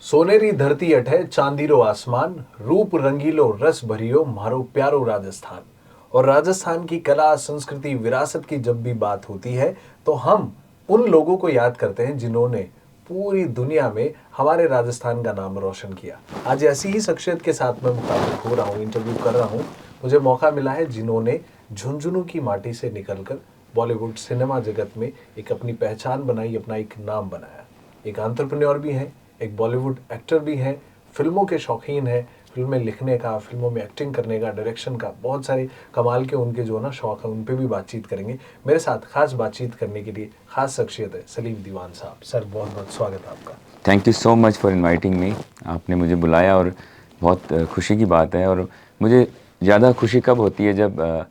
सोनेरी धरती अठे चांदीरो आसमान, रूप रंगीलो रस भरियो मारो प्यारो राजस्थान। और राजस्थान की कला संस्कृति विरासत की जब भी बात होती है तो हम उन लोगों को याद करते हैं जिन्होंने पूरी दुनिया में हमारे राजस्थान का नाम रोशन किया। आज ऐसी ही शख्सियत के साथ मैं मुखातिब हो रहा हूँ, इंटरव्यू कर रहा हूँ। मुझे मौका मिला है जिन्होंने झुंझुनू की माटी से निकलकर बॉलीवुड सिनेमा जगत में एक अपनी पहचान बनाई, अपना एक नाम बनाया। एक एंटरप्रेन्योर भी हैं, एक बॉलीवुड एक्टर भी हैं, फिल्मों के शौकीन हैं, फिल्में लिखने का, फिल्मों में एक्टिंग करने का, डायरेक्शन का, बहुत सारे कमाल के उनके जो ना शौक है, उन पे भी बातचीत करेंगे। मेरे साथ खास बातचीत करने के लिए खास शख्सियत है सलीम दीवान साहब। सर, बहुत बहुत स्वागत है आपका। Thank you so much for inviting me. आपने मुझे बुलाया और बहुत खुशी की बात है। और मुझे ज़्यादा खुशी कब होती है जब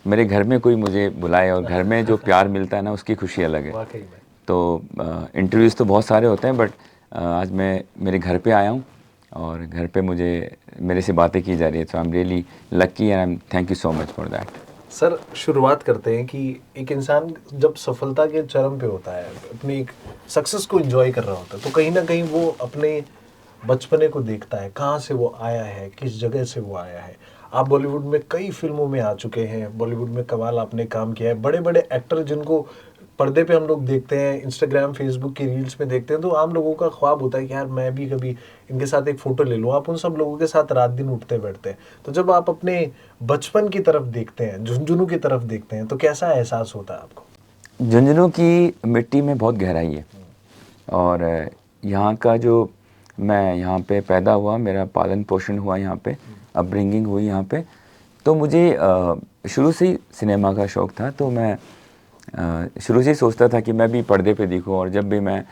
मेरे घर में कोई मुझे बुलाए, और घर में जो प्यार मिलता है ना, उसकी खुशी अलग है। वाकई में। तो इंटरव्यूज़ तो बहुत सारे होते हैं, बट आज मैं मेरे घर पे आया हूँ और घर पे मेरे से बातें की जा रही है। So I am really lucky and I am thank you so much for that. Sir, शुरुआत करते हैं कि एक इंसान जब सफलता के चरम पे होता है, अपनी एक सक्सेस को एंजॉय कर रहा होता है, तो कहीं ना कहीं वो अपने बचपने को देखता है, कहाँ से वो आया है, किस जगह से वो आया है। आप बॉलीवुड में कई फिल्मों में आ चुके हैं, बॉलीवुड में कमाल आपने काम किया है। बड़े बड़े एक्टर जिनको पर्दे पे हम लोग देखते हैं, इंस्टाग्राम फेसबुक की रील्स में देखते हैं, तो आम लोगों का ख्वाब होता है कि यार मैं भी कभी इनके साथ एक फ़ोटो ले लूँ। आप उन सब लोगों के साथ रात दिन उठते बैठते हैं। तो जब आप अपने बचपन की तरफ देखते हैं, झुंझुनू की तरफ देखते हैं, तो कैसा एहसास होता है आपको? झुंझुनू की मिट्टी में बहुत गहराई है। और यहाँ का जो मैं यहाँ पे पैदा हुआ, मेरा पालन पोषण हुआ यहाँ पे, अपब्रिंगिंग हुई यहाँ पे। तो मुझे शुरू से ही सिनेमा का शौक़ था। तो मैं शुरू से ही सोचता था कि मैं भी पर्दे पे दिखूँ। और जब भी मैं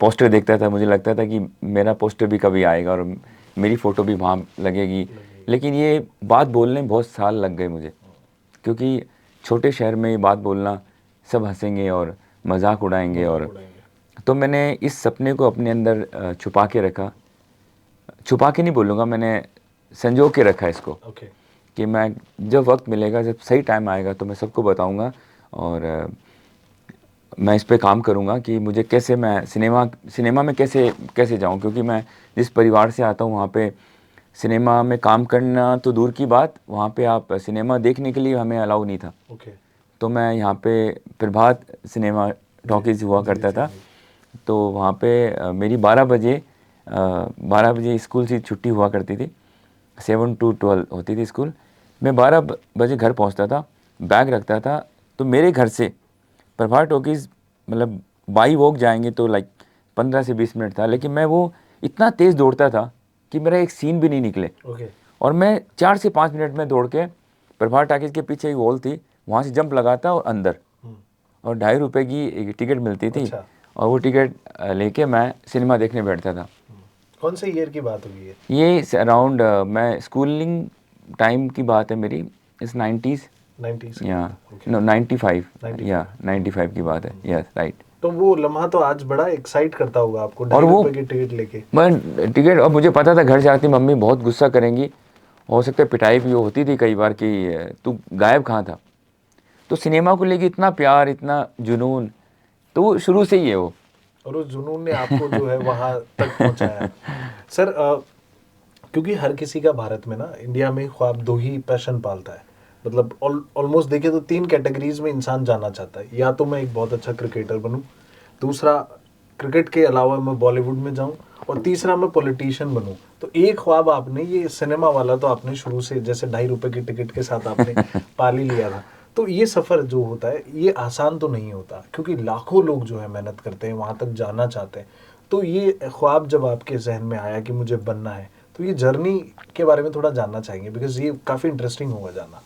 पोस्टर देखता था, मुझे लगता था कि मेरा पोस्टर भी कभी आएगा और मेरी फ़ोटो भी वहाँ लगेगी। लेकिन ये बात बोलने में बहुत साल लग गए मुझे, क्योंकि छोटे शहर में ये बात बोलना, सब हंसेंगे और मजाक उड़ाएंगे। और तो मैंने इस सपने को अपने अंदर छुपा के रखा। छुपा के नहीं बोलूँगा, मैंने संजो के रखा इसको। कि मैं जब वक्त मिलेगा, जब सही टाइम आएगा, तो मैं सबको बताऊँगा। और मैं इस पे काम करूँगा कि मुझे कैसे मैं सिनेमा में कैसे जाऊँ। क्योंकि मैं जिस परिवार से आता हूँ, वहाँ पे सिनेमा में काम करना तो दूर की बात, वहाँ पे आप सिनेमा देखने के लिए हमें अलाउ नहीं था। तो मैं यहाँ पे प्रभात सिनेमा टॉकीज हुआ करता था। तो वहाँ पे मेरी 12 बजे स्कूल से छुट्टी हुआ करती थी। 7 to 12 होती थी स्कूल। मैं 12 बजे घर पहुँचता था, बैग रखता था। तो मेरे घर से प्रभात टॉकीज मतलब बाई वॉक जाएंगे तो लाइक 15 से 20 मिनट था। लेकिन मैं वो इतना तेज़ दौड़ता था कि मेरा एक सीन भी नहीं निकले। और मैं 4 से 5 मिनट में दौड़ के प्रभात टॉकीज के पीछे एक वॉल थी, वहाँ से जंप लगाता और अंदर, और 2.5 रुपये की एक टिकट मिलती थी। और वो टिकट लेके मैं सिनेमा देखने बैठता था। कौन से ईयर की बात हुई है ये? अराउंड मैं स्कूलिंग टाइम की बात है मेरी, इस 90s या 95 की बात है। Yes, right. तो वो लम्हा तो आज बड़ा एक्साइट करता होगा आपको, और वो 2.5 रुपए की टिकट लेके। मैं टिकट, और मुझे पता था घर से आती मम्मी बहुत गुस्सा करेंगी, हो सकता है पिटाई भी होती थी कई बार कि तू गायब कहाँ था। तो सिनेमा को लेके इतना प्यार, इतना जुनून, तो वो शुरू से ही है वो। और उस जुनून ने आपको जो है वहां तक पहुंचाया। सर, क्योंकि हर किसी का भारत में ना, इंडिया में ख्वाब दो ही पैशन पालता है। मतलब ऑलमोस्ट देखिए तो 3 कैटेगरीज में इंसान जाना चाहता है। या तो मैं एक बहुत अच्छा क्रिकेटर बनूं, दूसरा क्रिकेट के अलावा मैं बॉलीवुड में जाऊं, और तीसरा मैं पॉलिटिशियन बनूं। तो एक ख्वाब आपने, ये सिनेमा वाला तो आपने शुरू से जैसे 2.5 रुपए की टिकट के साथ आपने पाल ही लिया था। तो ये सफ़र जो होता है, ये आसान तो नहीं होता, क्योंकि लाखों लोग जो है मेहनत करते हैं, वहाँ तक जाना चाहते हैं। तो ये ख्वाब जब आपके जहन में आया कि मुझे बनना है, तो ये जर्नी के बारे में थोड़ा जानना चाहेंगे, बिकॉज ये काफ़ी इंटरेस्टिंग होगा जानना।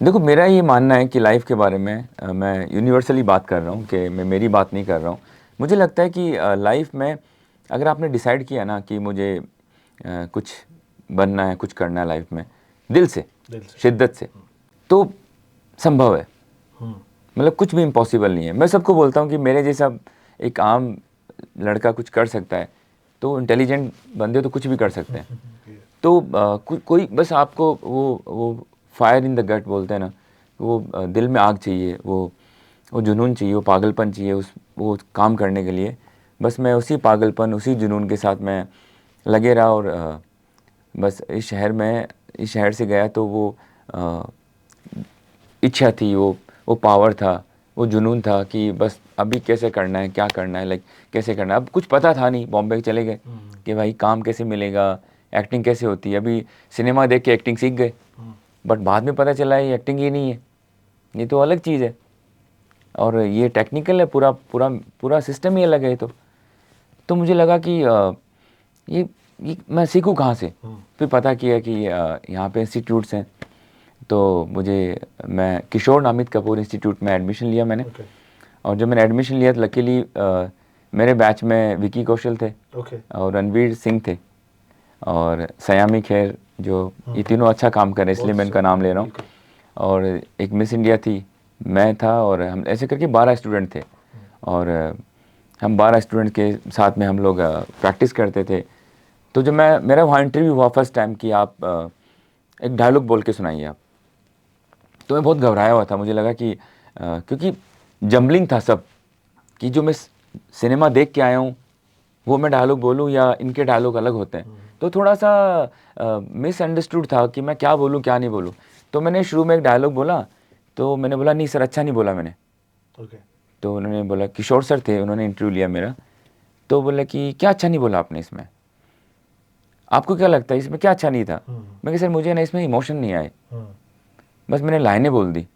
देखो, मेरा ये मानना है कि लाइफ के बारे में मैं यूनिवर्सली बात कर रहा हूँ, कि मैं मेरी बात नहीं कर रहा हूँ। मुझे लगता है कि लाइफ में अगर आपने डिसाइड किया ना कि मुझे कुछ बनना है, कुछ करना है लाइफ में, दिल से शिद्दत से, तो संभव है। मतलब कुछ भी इम्पॉसिबल नहीं है। मैं सबको बोलता हूँ कि मेरे जैसा एक आम लड़का कुछ कर सकता है, तो इंटेलिजेंट बंदे तो कुछ भी कर सकते हैं। तो कोई बस आपको वो फायर इन द गट बोलते हैं ना, वो दिल में आग चाहिए, वो जुनून चाहिए, वो पागलपन चाहिए वो काम करने के लिए। बस मैं उसी पागलपन, उसी जुनून के साथ मैं लगे रहा। और बस इस शहर से गया तो वो इच्छा थी, वो पावर था, वो जुनून था कि बस अभी कैसे करना है, क्या करना है, लाइक कैसे करना है। अब कुछ पता था नहीं, बॉम्बे चले गए कि भाई काम कैसे मिलेगा, एक्टिंग कैसे होती है। अभी सिनेमा देख के एक्टिंग सीख गए, बट बाद में पता चला ये एक्टिंग ही नहीं है, ये तो अलग चीज़ है और ये टेक्निकल है, पूरा पूरा पूरा सिस्टम ही अलग है। तो मुझे लगा कि ये मैं सीखूँ कहाँ से। फिर पता किया कि यहाँ पे इंस्टीट्यूट्स हैं, तो मैं किशोर नामित कपूर इंस्टीट्यूट में एडमिशन लिया मैंने। और जब मैंने एडमिशन लिया तो लकीली मेरे बैच में विकी कौशल थे और रणवीर सिंह थे और सयामी खेर, जो ये तीनों अच्छा काम कर रहे हैं, इसलिए मैं इनका नाम ले रहा हूँ। और एक मिस इंडिया थी, मैं था, और हम ऐसे करके 12 स्टूडेंट थे। और हम 12 स्टूडेंट के साथ में हम लोग प्रैक्टिस करते थे। तो जब मेरा वहाँ इंटरव्यू हुआ फर्स्ट टाइम कि आप एक डायलॉग बोल के सुनाइए आप, तो मैं बहुत घबराया हुआ था। मुझे लगा कि क्योंकि जम्बलिंग था सब, कि जो मैं सिनेमा देख के आया हूँ वो मैं डायलॉग बोलूँ या इनके डायलॉग अलग होते हैं, तो थोड़ा सा मिसअंडरस्टूड था कि मैं क्या बोलूँ क्या नहीं बोलूँ। तो मैंने शुरू में एक डायलॉग बोला, तो मैंने बोला नहीं सर, अच्छा नहीं बोला मैंने। तो उन्होंने बोला, किशोर सर थे, उन्होंने इंटरव्यू लिया मेरा, तो बोला कि क्या अच्छा नहीं बोला आपने इसमें, आपको क्या लगता है इसमें क्या अच्छा नहीं था। मैं कहा सर मुझे ना इसमें इमोशन नहीं आए, बस मैंने लाइनें बोल दी।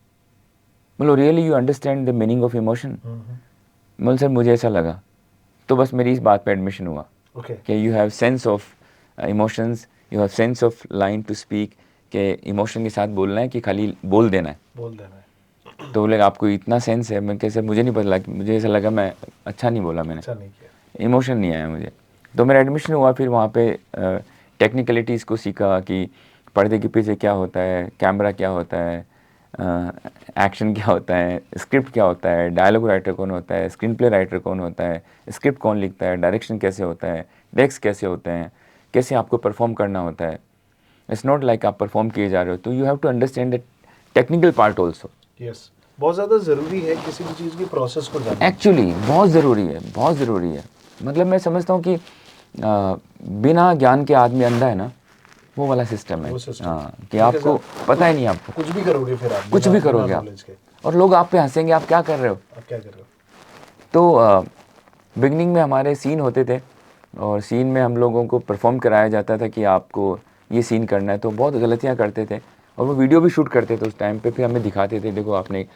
बोलो really you understand the meaning of emotion. बोल सर मुझे ऐसा लगा। तो बस मेरी इस बात पे एडमिशन हुआ कि you have sense of emotions, you have sense of line to speak, कि इमोशन के साथ बोलना है कि खाली बोल देना है। तो बोले आपको इतना सेंस है। मैं कैसे, मुझे नहीं पता लगा, मुझे ऐसा लगा मैं अच्छा नहीं बोला, मैंने इमोशन नहीं आया मुझे। तो मेरा एडमिशन हुआ, फिर वहाँ पे टेक्निकलिटीज़ को सीखा कि पर्दे के पीछे क्या होता है, कैमरा क्या होता है, एक्शन क्या होता है, स्क्रिप्ट क्या होता है, डायलॉग राइटर कौन होता है, स्क्रीन प्ले राइटर कौन होता है, स्क्रिप्ट कौन लिखता है, डायरेक्शन कैसे होता है, डेस्क कैसे होते हैं, कैसे आपको परफॉर्म करना होता है। इट्स नॉट लाइक आप परफॉर्म किए जा रहे हो, तो you have to understand the technical part also. Yes, बहुत ज़्यादा ज़रूरी है किसी भी चीज़ की प्रोसेस को जानना। एक्चुअली बहुत ज़रूरी है, बहुत ज़रूरी है। मतलब मैं समझता हूँ कि बिना ज्ञान के आदमी अंधा है ना, वो वाला सिस्टम है। हाँ, कि आपको पता ही नहीं, आपको कुछ भी करोगे, फिर आप कुछ भी करोगे आप, और लोग आप पे हंसेंगे, आप क्या कर रहे हो, आप क्या कर रहे हो। तो बिगनिंग में हमारे सीन होते थे, और सीन में हम लोगों को परफॉर्म कराया जाता था कि आपको ये सीन करना है, तो बहुत गलतियाँ करते थे, और वो वीडियो भी शूट करते थे उस टाइम पे, फिर हमें दिखाते थे, देखो आपने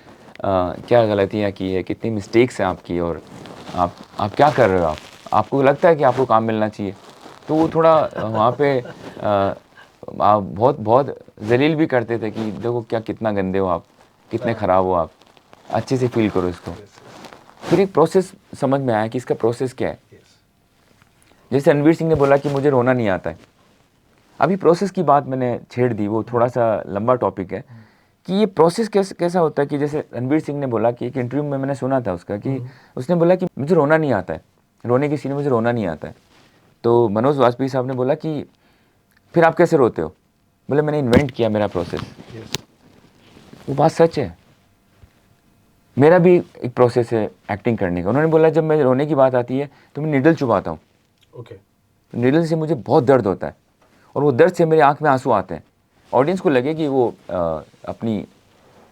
क्या गलतियाँ की है, कितनी मिस्टेक्स हैं आपकी, और आप क्या कर रहे हो, आपको लगता है कि आपको काम मिलना चाहिए। तो वो थोड़ा वहाँ पे आप बहुत जलील भी करते थे कि देखो क्या, कितना गंदे हो आप, कितने ख़राब हो आप, अच्छे से फील करो इसको। फिर एक प्रोसेस समझ में आया कि इसका प्रोसेस क्या है। जैसे रणवीर सिंह ने बोला कि मुझे रोना नहीं आता है, अभी प्रोसेस की बात मैंने छेड़ दी, वो थोड़ा सा लंबा टॉपिक है कि ये प्रोसेस कैसा होता है। कि जैसे रणवीर सिंह ने बोला कि एक इंटरव्यू में मैंने सुना था उसका, कि उसने बोला कि मुझे रोना नहीं आता है, रोने की सीन में मुझे रोना नहीं आता है। तो मनोज वाजपेयी साहब ने बोला कि फिर आप कैसे रोते हो। बोले मैंने इन्वेंट किया मेरा प्रोसेस। वो बात सच है, मेरा भी एक प्रोसेस है एक्टिंग करने का। उन्होंने बोला जब मैं रोने की बात आती है तो मैं नीडल चुभाता हूँ। नीडल से मुझे बहुत दर्द होता है, और वो दर्द से मेरी आंख में आंसू आते हैं। ऑडियंस को लगे कि वो अपनी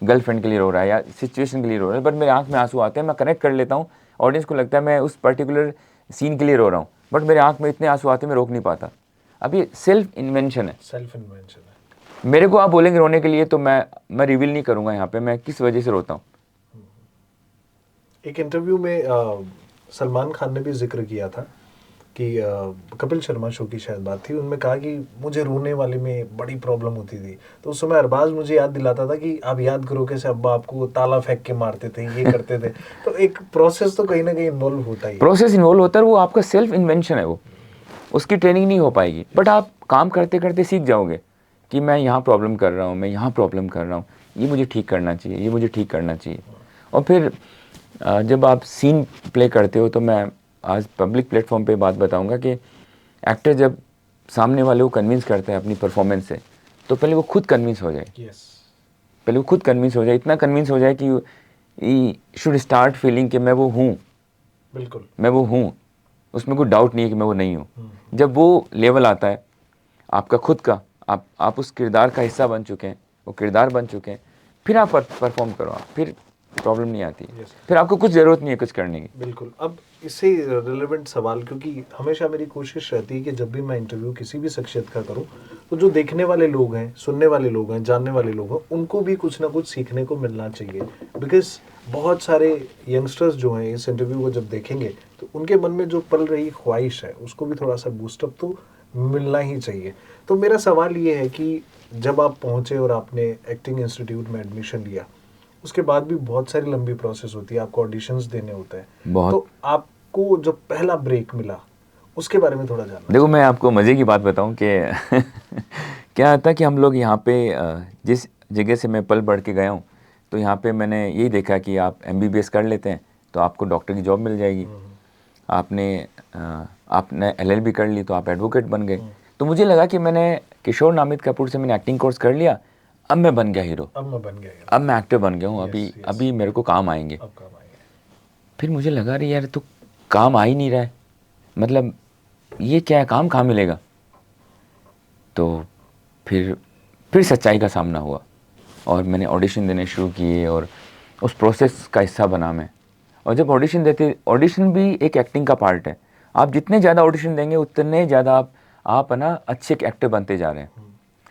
गर्लफ्रेंड के लिए रो रहा है या सिचुएशन के लिए रो रहा है, बट मेरे आंख में आंसू आते हैं, मैं कनेक्ट कर लेता हूँ। ऑडियंस को लगता है मैं उस पर्टिकुलर सीन के लिए रो रहा हूँ, बट मेरे आंख में इतने आंसू आते हैं मैं रोक नहीं पाता। अब ये सेल्फ इन्वेंशन है। मेरे को आप बोलेंगे रोने के लिए, तो मैं रिवील नहीं करूँगा यहाँ पे मैं किस वजह से रोता हूँ। एक इंटरव्यू में सलमान खान ने भी जिक्र किया था कि कपिल शर्मा शो की शायद बात थी, उनमें कहा कि मुझे रोने वाले में बड़ी प्रॉब्लम होती थी। तो उस समय अरबाज मुझे याद दिलाता था कि आप याद करो कैसे अब्बा आपको ताला फेंक के मारते थे, ये करते थे। तो एक प्रोसेस तो कहीं ना कहीं इन्वॉल्व होता ही है। प्रोसेस इन्वॉल्व होता है, वो आपका सेल्फ इन्वेंशन है, वो उसकी ट्रेनिंग नहीं हो पाएगी, बट आप काम करते करते सीख जाओगे कि मैं यहाँ प्रॉब्लम कर रहा हूँ, मैं यहाँ प्रॉब्लम कर रहा हूँ, ये मुझे ठीक करना चाहिए, ये मुझे ठीक करना चाहिए। और फिर जब आप सीन प्ले करते हो, तो मैं आज पब्लिक प्लेटफॉर्म पे बात बताऊंगा कि एक्टर जब सामने वाले को कन्विंस करता है अपनी परफॉर्मेंस से, तो पहले वो खुद कन्विंस हो जाए। पहले वो खुद कन्विंस हो जाए, इतना कन्विंस हो जाए कि ही शुड स्टार्ट फीलिंग कि मैं वो हूँ, बिल्कुल मैं वो हूँ। उसमें कोई डाउट नहीं है कि मैं वो नहीं हूँ। जब वो लेवल आता है आपका खुद का, आप उस किरदार का हिस्सा बन चुके हैं, वो किरदार बन चुके हैं, फिर आप परफॉर्म करो, आप फिर प्रॉब्लम नहीं आती है। Yes. फिर आपको कुछ ज़रूरत नहीं है कुछ करने की। बिल्कुल। अब इससे रिलेवेंट सवाल, क्योंकि हमेशा मेरी कोशिश रहती है कि जब भी मैं इंटरव्यू किसी भी शख्सियत का करूं, तो जो देखने वाले लोग हैं, सुनने वाले लोग हैं, जानने वाले लोग हैं, उनको भी कुछ ना कुछ सीखने को मिलना चाहिए। बिकॉज बहुत सारे यंगस्टर्स जो हैं इस इंटरव्यू को जब देखेंगे तो उनके मन में जो पल रही ख्वाहिश है उसको भी थोड़ा सा बूस्टअप तो मिलना ही चाहिए। तो मेरा सवाल ये है कि जब आप पहुंचे और आपने एक्टिंग इंस्टीट्यूट में एडमिशन लिया, उसके बाद भी बहुत सारी लंबी प्रोसेस होती है, आपको ऑडिशंस देने होते हैं। बहुत। तो आपको जो पहला ब्रेक मिला उसके बारे में थोड़ा जानना देखो मैं आपको मज़े की बात बताऊं कि क्या था कि हम लोग यहाँ पे जिस जगह से मैं पल बढ़ के गया हूँ, तो यहाँ पे मैंने यही देखा कि आप MBBS कर लेते हैं तो आपको डॉक्टर की जॉब मिल जाएगी। आपने LLB कर ली तो आप एडवोकेट बन गए। तो मुझे लगा कि मैंने किशोर नामित कपूर से मैंने एक्टिंग कोर्स कर लिया, अब मैं बन गया हीरो, अब मैं बन गया, अब मैं एक्टर बन गया हूँ, Yes, अभी yes. अभी मेरे को काम आएंगे। अब काम आएंगे। फिर मुझे लगा अरे यार तो काम आ ही नहीं रहा है, मतलब ये क्या है, काम कहाँ मिलेगा। तो फिर सच्चाई का सामना हुआ और मैंने ऑडिशन देने शुरू किए और उस प्रोसेस का हिस्सा बना मैं। और जब ऑडिशन भी एक एक्टिंग का पार्ट है। आप जितने ज़्यादा ऑडिशन देंगे उतने ज़्यादा आप है ना अच्छे एक्टर बनते जा रहे हैं।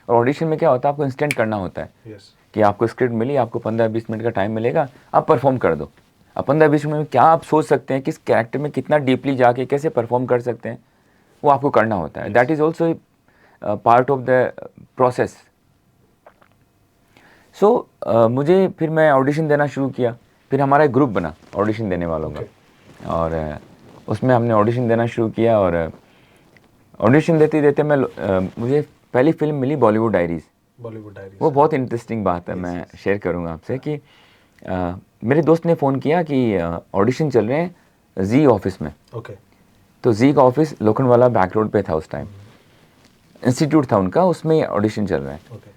और ऑडिशन में क्या होता है, आपको इंस्टेंट करना होता है Yes. कि आपको स्क्रिप्ट मिली, आपको 15-20 मिनट का टाइम मिलेगा, आप परफॉर्म कर दो। अब 15-20 मिनट में क्या आप सोच सकते हैं, किस कैरेक्टर में कितना डीपली जाके कैसे परफॉर्म कर सकते हैं, वो आपको करना होता है। That is also part of the process. So मुझे फिर मैं ऑडिशन देना शुरू किया। फिर हमारा एक ग्रुप बना ऑडिशन देने वालों का, और उसमें हमने ऑडिशन देना शुरू किया। और ऑडिशन देते देते मुझे पहली फिल्म मिली बॉलीवुड डायरीज़। बॉलीवुड डायरीज। वो बहुत इंटरेस्टिंग बात है, मैं शेयर करूंगा आपसे कि मेरे दोस्त ने फ़ोन किया कि ऑडिशन चल रहे हैं जी ऑफिस में। ओके। तो जी का ऑफिस लोखंडवाला बैक रोड पे था उस टाइम, इंस्टीट्यूट था उनका, उसमें ऑडिशन चल रहा है। ओके।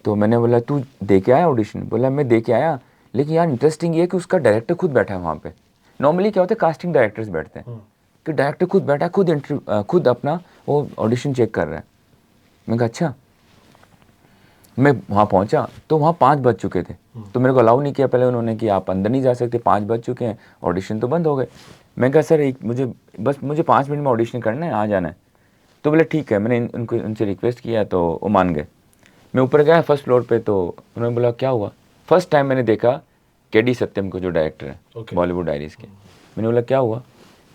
तो मैंने बोला तू दे के आया ऑडिशन? बोला मैं दे के आया, लेकिन यार इंटरेस्टिंग ये है कि उसका डायरेक्टर खुद बैठा है वहाँ पे। नॉर्मली क्या होता है, कास्टिंग डायरेक्टर्स बैठते हैं, कि डायरेक्टर खुद बैठा है, खुद अपना वो ऑडिशन चेक कर रहा है। मैंने कहा अच्छा। मैं वहाँ पहुँचा तो वहाँ 5 बज चुके थे। तो मेरे को अलाउ नहीं किया पहले उन्होंने कि आप अंदर नहीं जा सकते, 5 बज चुके हैं, ऑडिशन तो बंद हो गए। मैं कहा सर मुझे 5 मिनट में ऑडिशन करना है, आ जाना है। तो बोले ठीक है। मैंने उनसे रिक्वेस्ट किया तो वो मान गए। मैं ऊपर गया फर्स्ट फ्लोर पे, तो उन्होंने बोला क्या हुआ। फर्स्ट टाइम मैंने देखा KD सत्यम को, जो डायरेक्टर है बॉलीवुड डायरीज़ के। मैंने बोला क्या हुआ,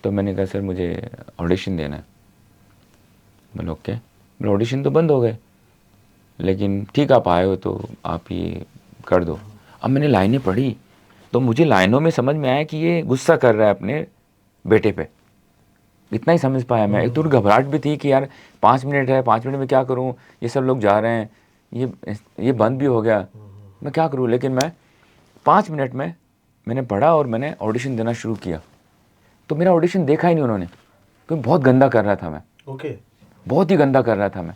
तो मैंने कहा सर मुझे ऑडिशन देना है। बोले ओके। बोले ऑडिशन तो बंद हो गए, लेकिन ठीक आप आए हो तो आप ये कर दो। अब मैंने लाइनें पढ़ी तो मुझे लाइनों में समझ में आया कि ये गुस्सा कर रहा है अपने बेटे पे। इतना ही समझ पाया मैं। एक तो घबराहट भी थी कि यार 5 मिनट है, 5 मिनट में क्या करूं, ये सब लोग जा रहे हैं, ये बंद भी हो गया, मैं क्या करूं। लेकिन मैं 5 मिनट में मैंने पढ़ा और मैंने ऑडिशन देना शुरू किया। तो मेरा ऑडिशन देखा ही नहीं उन्होंने, क्योंकि बहुत गंदा कर रहा था मैं। ओके। बहुत ही गंदा कर रहा था मैं।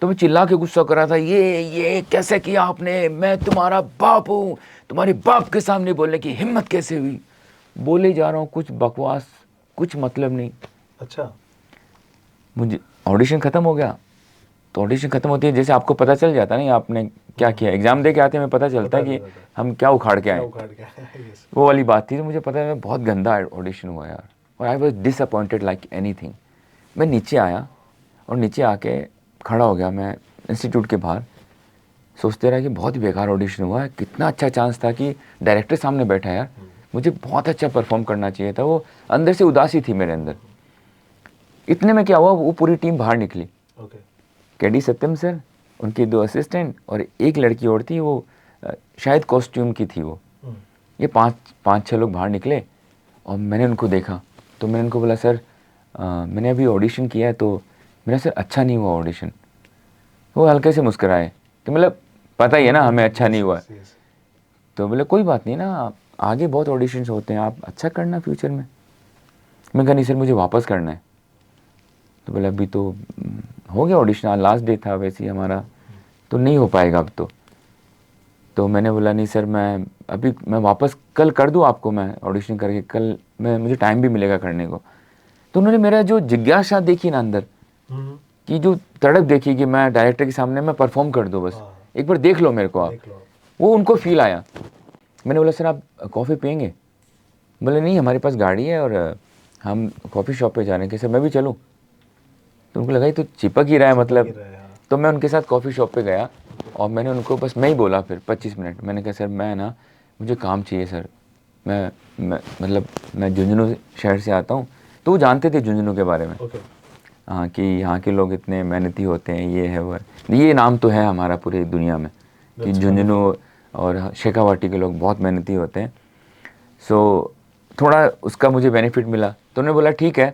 तो मैं चिल्ला के गुस्सा कर रहा था, ये कैसे किया आपने, मैं तुम्हारा बाप हूँ, तुम्हारे बाप के सामने बोलने की हिम्मत कैसे हुई। बोले जा रहा हूँ कुछ बकवास, कुछ मतलब नहीं। अच्छा। मुझे ऑडिशन ख़त्म हो गया। तो ऑडिशन ख़त्म होती है जैसे आपको पता चल जाता है नहीं आपने क्या किया, एग्ज़ाम दे के आते हैं हमें पता चलता है कि हम क्या उखाड़ के आए। वो वाली बात थी। तो मुझे पता है बहुत गंदा ऑडिशन हुआ यार, और I was disappointed like anything. मैं नीचे आया और नीचे आके खड़ा हो गया मैं इंस्टीट्यूट के बाहर, सोचते रहा कि बहुत ही बेकार ऑडिशन हुआ है। कितना अच्छा चांस था कि डायरेक्टर सामने बैठा है यार, मुझे बहुत अच्छा परफॉर्म करना चाहिए था। वो अंदर से उदासी थी मेरे अंदर। इतने में क्या हुआ, वो पूरी टीम बाहर निकली। KD सत्यम सर, उनके 2 असिस्टेंट और एक लड़की और थी, वो शायद कॉस्ट्यूम की थी वो। ये 5-6 लोग बाहर निकले और मैंने उनको देखा। तो मैंने उनको बोला सर मैंने अभी ऑडिशन किया है, तो मेरा सर अच्छा नहीं हुआ ऑडिशन। वो हल्के से मुस्कुराए कि मतलब पता ही है ना हमें अच्छा नहीं हुआ। तो बोले कोई बात नहीं ना, आगे बहुत ऑडिशंस होते हैं, आप अच्छा करना फ्यूचर में। मैं कहा नहीं सर मुझे वापस करना है। तो बोले अभी तो हो गया ऑडिशन, आज लास्ट डे था वैसे ही हमारा, तो नहीं हो पाएगा अब तो मैंने बोला नहीं सर मैं वापस कल कर दूँ आपको, मैं ऑडिशन करके कल मुझे टाइम भी मिलेगा करने को। तो उन्होंने मेरा जो जिज्ञासा देखी ना अंदर, कि जो तड़प देखी कि मैं डायरेक्टर के सामने मैं परफॉर्म कर दूं, बस एक बार देख लो मेरे को आप, वो उनको फील आया। मैंने बोला सर आप कॉफ़ी पियेंगे? बोले नहीं हमारे पास गाड़ी है और हम कॉफ़ी शॉप पे जा रहे हैं। कि सर मैं भी चलूँ? तो उनको लगा ये तो चिपक ही रहा है मतलब। तो मैं उनके साथ कॉफ़ी शॉप पे गया और मैंने उनको बस मैं ही बोला फिर 25 मिनट। मैंने कहा सर मैं ना, मुझे काम चाहिए सर, मैं मतलब मैं झुंझुनू शहर से आता हूँ। तो वो जानते थे झुंझुनू के बारे में, हाँ, कि यहाँ के लोग इतने मेहनती होते हैं, ये है वो है। ये नाम तो है हमारा पूरी दुनिया में कि झुंझुनू और शेखावाटी के लोग बहुत मेहनती होते हैं। सो थोड़ा उसका मुझे बेनिफिट मिला। तो उन्होंने बोला ठीक है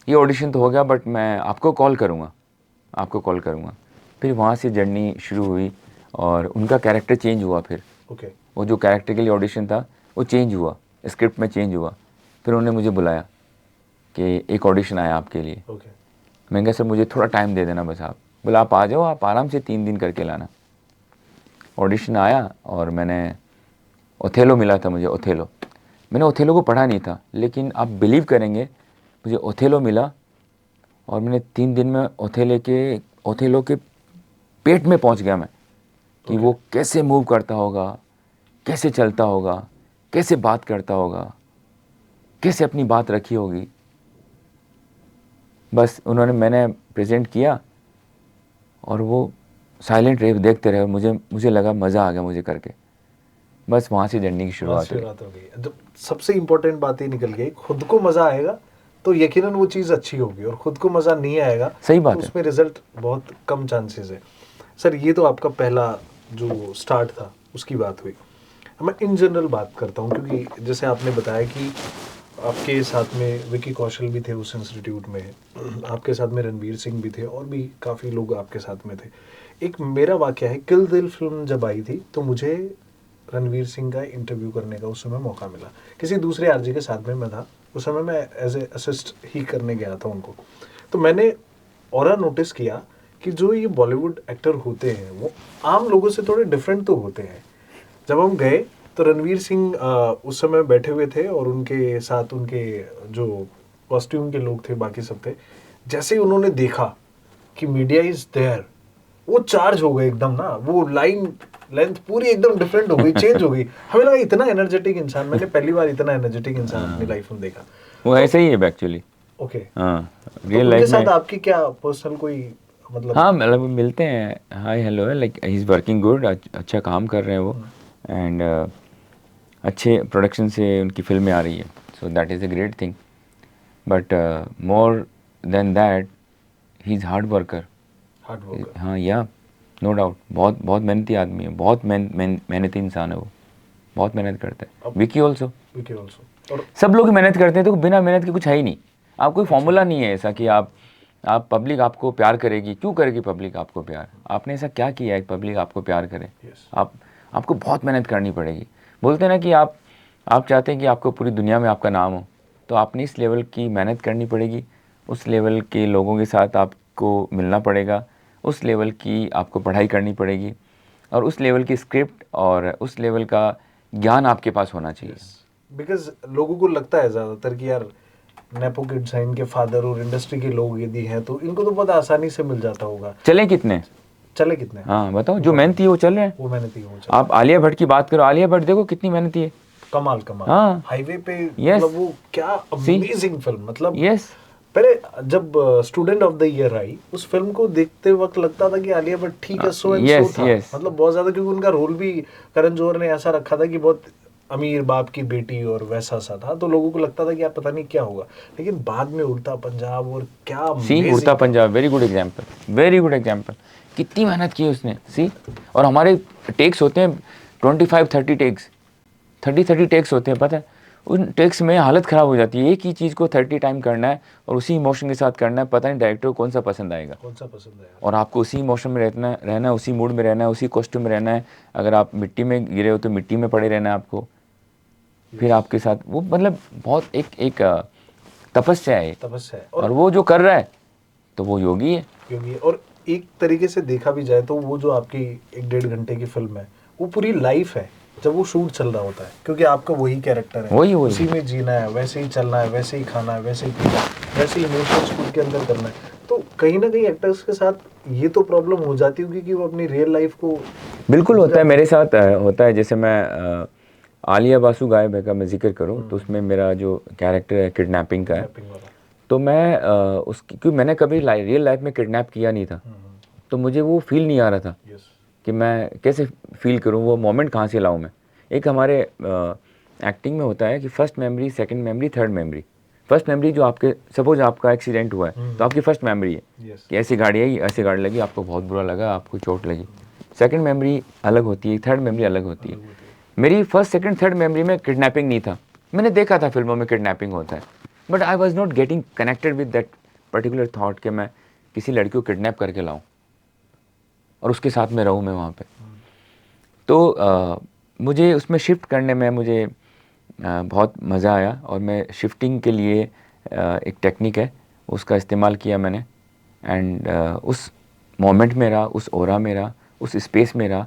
ये ऑडिशन तो हो गया बट मैं आपको कॉल करूँगा, आपको कॉल करूँगा। फिर वहाँ से जर्नी शुरू हुई और उनका कैरेक्टर चेंज हुआ। फिर वो जो कैरेक्टर के लिए ऑडिशन था वो चेंज हुआ, स्क्रिप्ट में चेंज हुआ। फिर उन्होंने मुझे बुलाया कि एक ऑडिशन आया आपके लिए। मैंने कहा सर मुझे थोड़ा टाइम दे देना बस आप। बोला आप आ जाओ, आप आराम से 3 दिन करके लाना। ऑडिशन आया और मैंने ओथेलो मिला था मुझे, ओथेलो। मैंने ओथेलो को पढ़ा नहीं था, लेकिन आप बिलीव करेंगे मुझे ओथेलो मिला और मैंने 3 दिन में ओथेलो के पेट में पहुंच गया मैं, कि वो कैसे मूव करता होगा, कैसे चलता होगा, कैसे बात करता होगा, कैसे अपनी बात रखी होगी। बस मैंने प्रेजेंट किया और वो साइलेंट रहे, देखते रहे और मुझे लगा मज़ा आ गया मुझे करके। बस वहाँ से जर्नी की शुरुआत हो गई। जब सबसे इम्पोर्टेंट बात ये निकल गई, खुद को मज़ा आएगा तो यकीनन वो चीज़ अच्छी होगी, और खुद को मज़ा नहीं आएगा सही बात तो है, उसमें रिजल्ट बहुत कम चांसेस है। सर ये तो आपका पहला जो स्टार्ट था उसकी बात हुई। मैं इन जनरल बात करता हूँ, क्योंकि जैसे आपने बताया कि आपके साथ में विकी कौशल भी थे उस इंस्टीट्यूट में, आपके साथ में रणवीर सिंह भी थे और भी काफ़ी लोग आपके साथ में थे। एक मेरा वाक़या है, किल दिल फिल्म जब आई थी तो मुझे रणवीर सिंह का इंटरव्यू करने का उस समय मौका मिला। किसी दूसरे आरजे के साथ में मैं था उस समय, मैं एज ए असिस्ट ही करने गया था उनको। तो मैंने ऑरा नोटिस किया कि जो ये बॉलीवुड एक्टर होते हैं वो आम लोगों से थोड़े डिफरेंट तो होते हैं। जब हम गए तो रणवीर सिंह उस समय बैठे हुए थे और उनके साथ उनके जो कॉस्ट्यूम के लोग थे बाकी सब थे। जैसे ही उन्होंने देखा कि मीडिया इज देयर, वो चार्ज हो गए एकदम ना, वो लाइन लेंथ पूरी एकदम डिफरेंट हो गई, चेंज हो गई। हमें लगा इतना एनर्जेटिक इंसान, मैंने पहली बार इतना एनर्जेटिक इंसान अपनी लाइफ में देखा। वो ऐसे ही है एक्चुअली। ओके, हाँ, रियल लाइफ में साथ आपकी क्या पर्सनल कोई मतलब? हाँ, मतलब मिलते हैं, हाय हेलो है, like he is working good, अच्छा काम कर रहे हैं वो, एंड अच्छे प्रोडक्शन से उनकी फिल्में आ रही है, so that is a great thing. But more than that he is hard worker. हाँ, या नो डाउट, बहुत मेहनती आदमी है, बहुत मेहनती इंसान है वो, बहुत मेहनत करता है। विकी ऑल्सो और सब लोग मेहनत करते हैं, तो बिना मेहनत के कुछ है ही नहीं। आप कोई फॉर्मूला नहीं है ऐसा कि आप पब्लिक आपको प्यार करेगी। क्यों करेगी पब्लिक आपको प्यार? आपने ऐसा क्या किया है पब्लिक आपको प्यार करे? आपको बहुत मेहनत करनी पड़ेगी। बोलते हैं ना कि आप चाहते हैं कि आपको पूरी दुनिया में आपका नाम हो, तो आपने इस लेवल की मेहनत करनी पड़ेगी, उस लेवल के लोगों के साथ आपको मिलना पड़ेगा, उस लेवल की आपको पढ़ाई करनी पड़ेगी, और उस लेवल की स्क्रिप्ट और उस लेवल का ज्ञान आपके पास होना चाहिए। बिकॉज लोगों को लगता है ज़्यादातर कि यार नेपो किड्स हैं, इनके फादर और इंडस्ट्री के लोग यदि हैं तो इनको तो बहुत आसानी से मिल जाता होगा। चले कितने? हाँ बताओ, जो मेहनती है वो चल रहे हैं। वो मेहनती है। आप आलिया भट्ट की बात करो, आलिया भट्ट देखो कितनी मेहनती है, कमाल। हाँ, हाईवे पे मतलब वो क्या अमेजिंग फिल्म, मतलब यस। पहले जब student of the year I उस फिल्म को देखते वक्त लगता था कि आलिया भट्ट ठीक है, सो एंड सो था, मतलब बहुत ज्यादा, क्योंकि उनका रोल भी करण जौहर ने ऐसा रखा था कि बहुत अमीर बाप की बेटी और वैसा सा था, तो लोगों को लगता था कि यार पता नहीं क्या होगा। लेकिन बाद में उड़ता पंजाब और क्या उड़ता पंजाब, वेरी गुड एग्जाम्पल, कितनी मेहनत की उसने। सी, और हमारे टेक्स होते हैं 25-30 टेक्स, 30 टेक्स होते हैं, पता है? उन टेक्स में हालत ख़राब हो जाती है। एक ही चीज़ को 30 टाइम करना है और उसी इमोशन के साथ करना है, पता नहीं डायरेक्टर को कौन सा पसंद आएगा, और आपको उसी इमोशन में रहना है, उसी मूड में रहना है, उसी कॉस्ट्यूम में रहना है। अगर आप मिट्टी में गिरे हो तो मिट्टी में पड़े रहना है आपको, फिर आपके साथ वो, मतलब बहुत एक तपस्या है, और वो जो कर रहा है तो वो योगी है। और एक तरीके से देखा भी जाए तो वो जो आपकी 1-1.5 घंटे की फिल्म है वो पूरी लाइफ है जब वो शूट चल रहा होता है, क्योंकि आपका वही कैरेक्टर है, वही उसी में जीना है, वैसे ही चलना है, वैसे ही खाना है, वैसे ही पीना है। वैसे इमोशंस खुद के अंदर करना है। तो कहीं ना कहीं एक्टर्स के साथ ये तो प्रॉब्लम हो जाती होगी कि वो अपनी रियल लाइफ को बिल्कुल भूल होता है, जाते मेरे साथ होता है। जैसे मैं आलिया बासु गायब है का मैं जिक्र करूँ तो उसमें मेरा जो कैरेक्टर है किडनैपिंग का है, किडनैपिंग वाला। तो मैं उसकी, क्योंकि मैंने कभी रियल लाइफ में किडनैप किया नहीं था, तो मुझे वो फील नहीं आ रहा था यस। कि मैं कैसे फील करूँ, वो मोमेंट कहाँ से लाऊं मैं। एक हमारे एक्टिंग में होता है कि first memory, second memory, third memory. First memory जो आपके, सपोज आपका एक्सीडेंट हुआ है तो आपकी फर्स्ट मेमोरी है यस। कि ऐसी गाड़ी आई, ऐसी गाड़ी लगी, आपको बहुत बुरा लगा, आपको चोट लगी। सेकंड मेमोरी अलग होती है, थर्ड मेमोरी अलग होती है। मेरी फर्स्ट सेकंड थर्ड मेमोरी में किडनैपिंग नहीं था। मैंने देखा था फिल्मों में किडनैपिंग होता है, but I was not getting connected with that particular thought कि मैं किसी लड़की को किडनैप करके लाऊं और उसके साथ में रहूं मैं वहाँ पे। तो मुझे उसमें शिफ्ट करने में मुझे बहुत मज़ा आया, और मैं शिफ्टिंग के लिए एक टेक्निक है उसका इस्तेमाल किया मैंने। एंड उस मोमेंट में रहा, उस ओरा में रहा, उस स्पेस में रहा,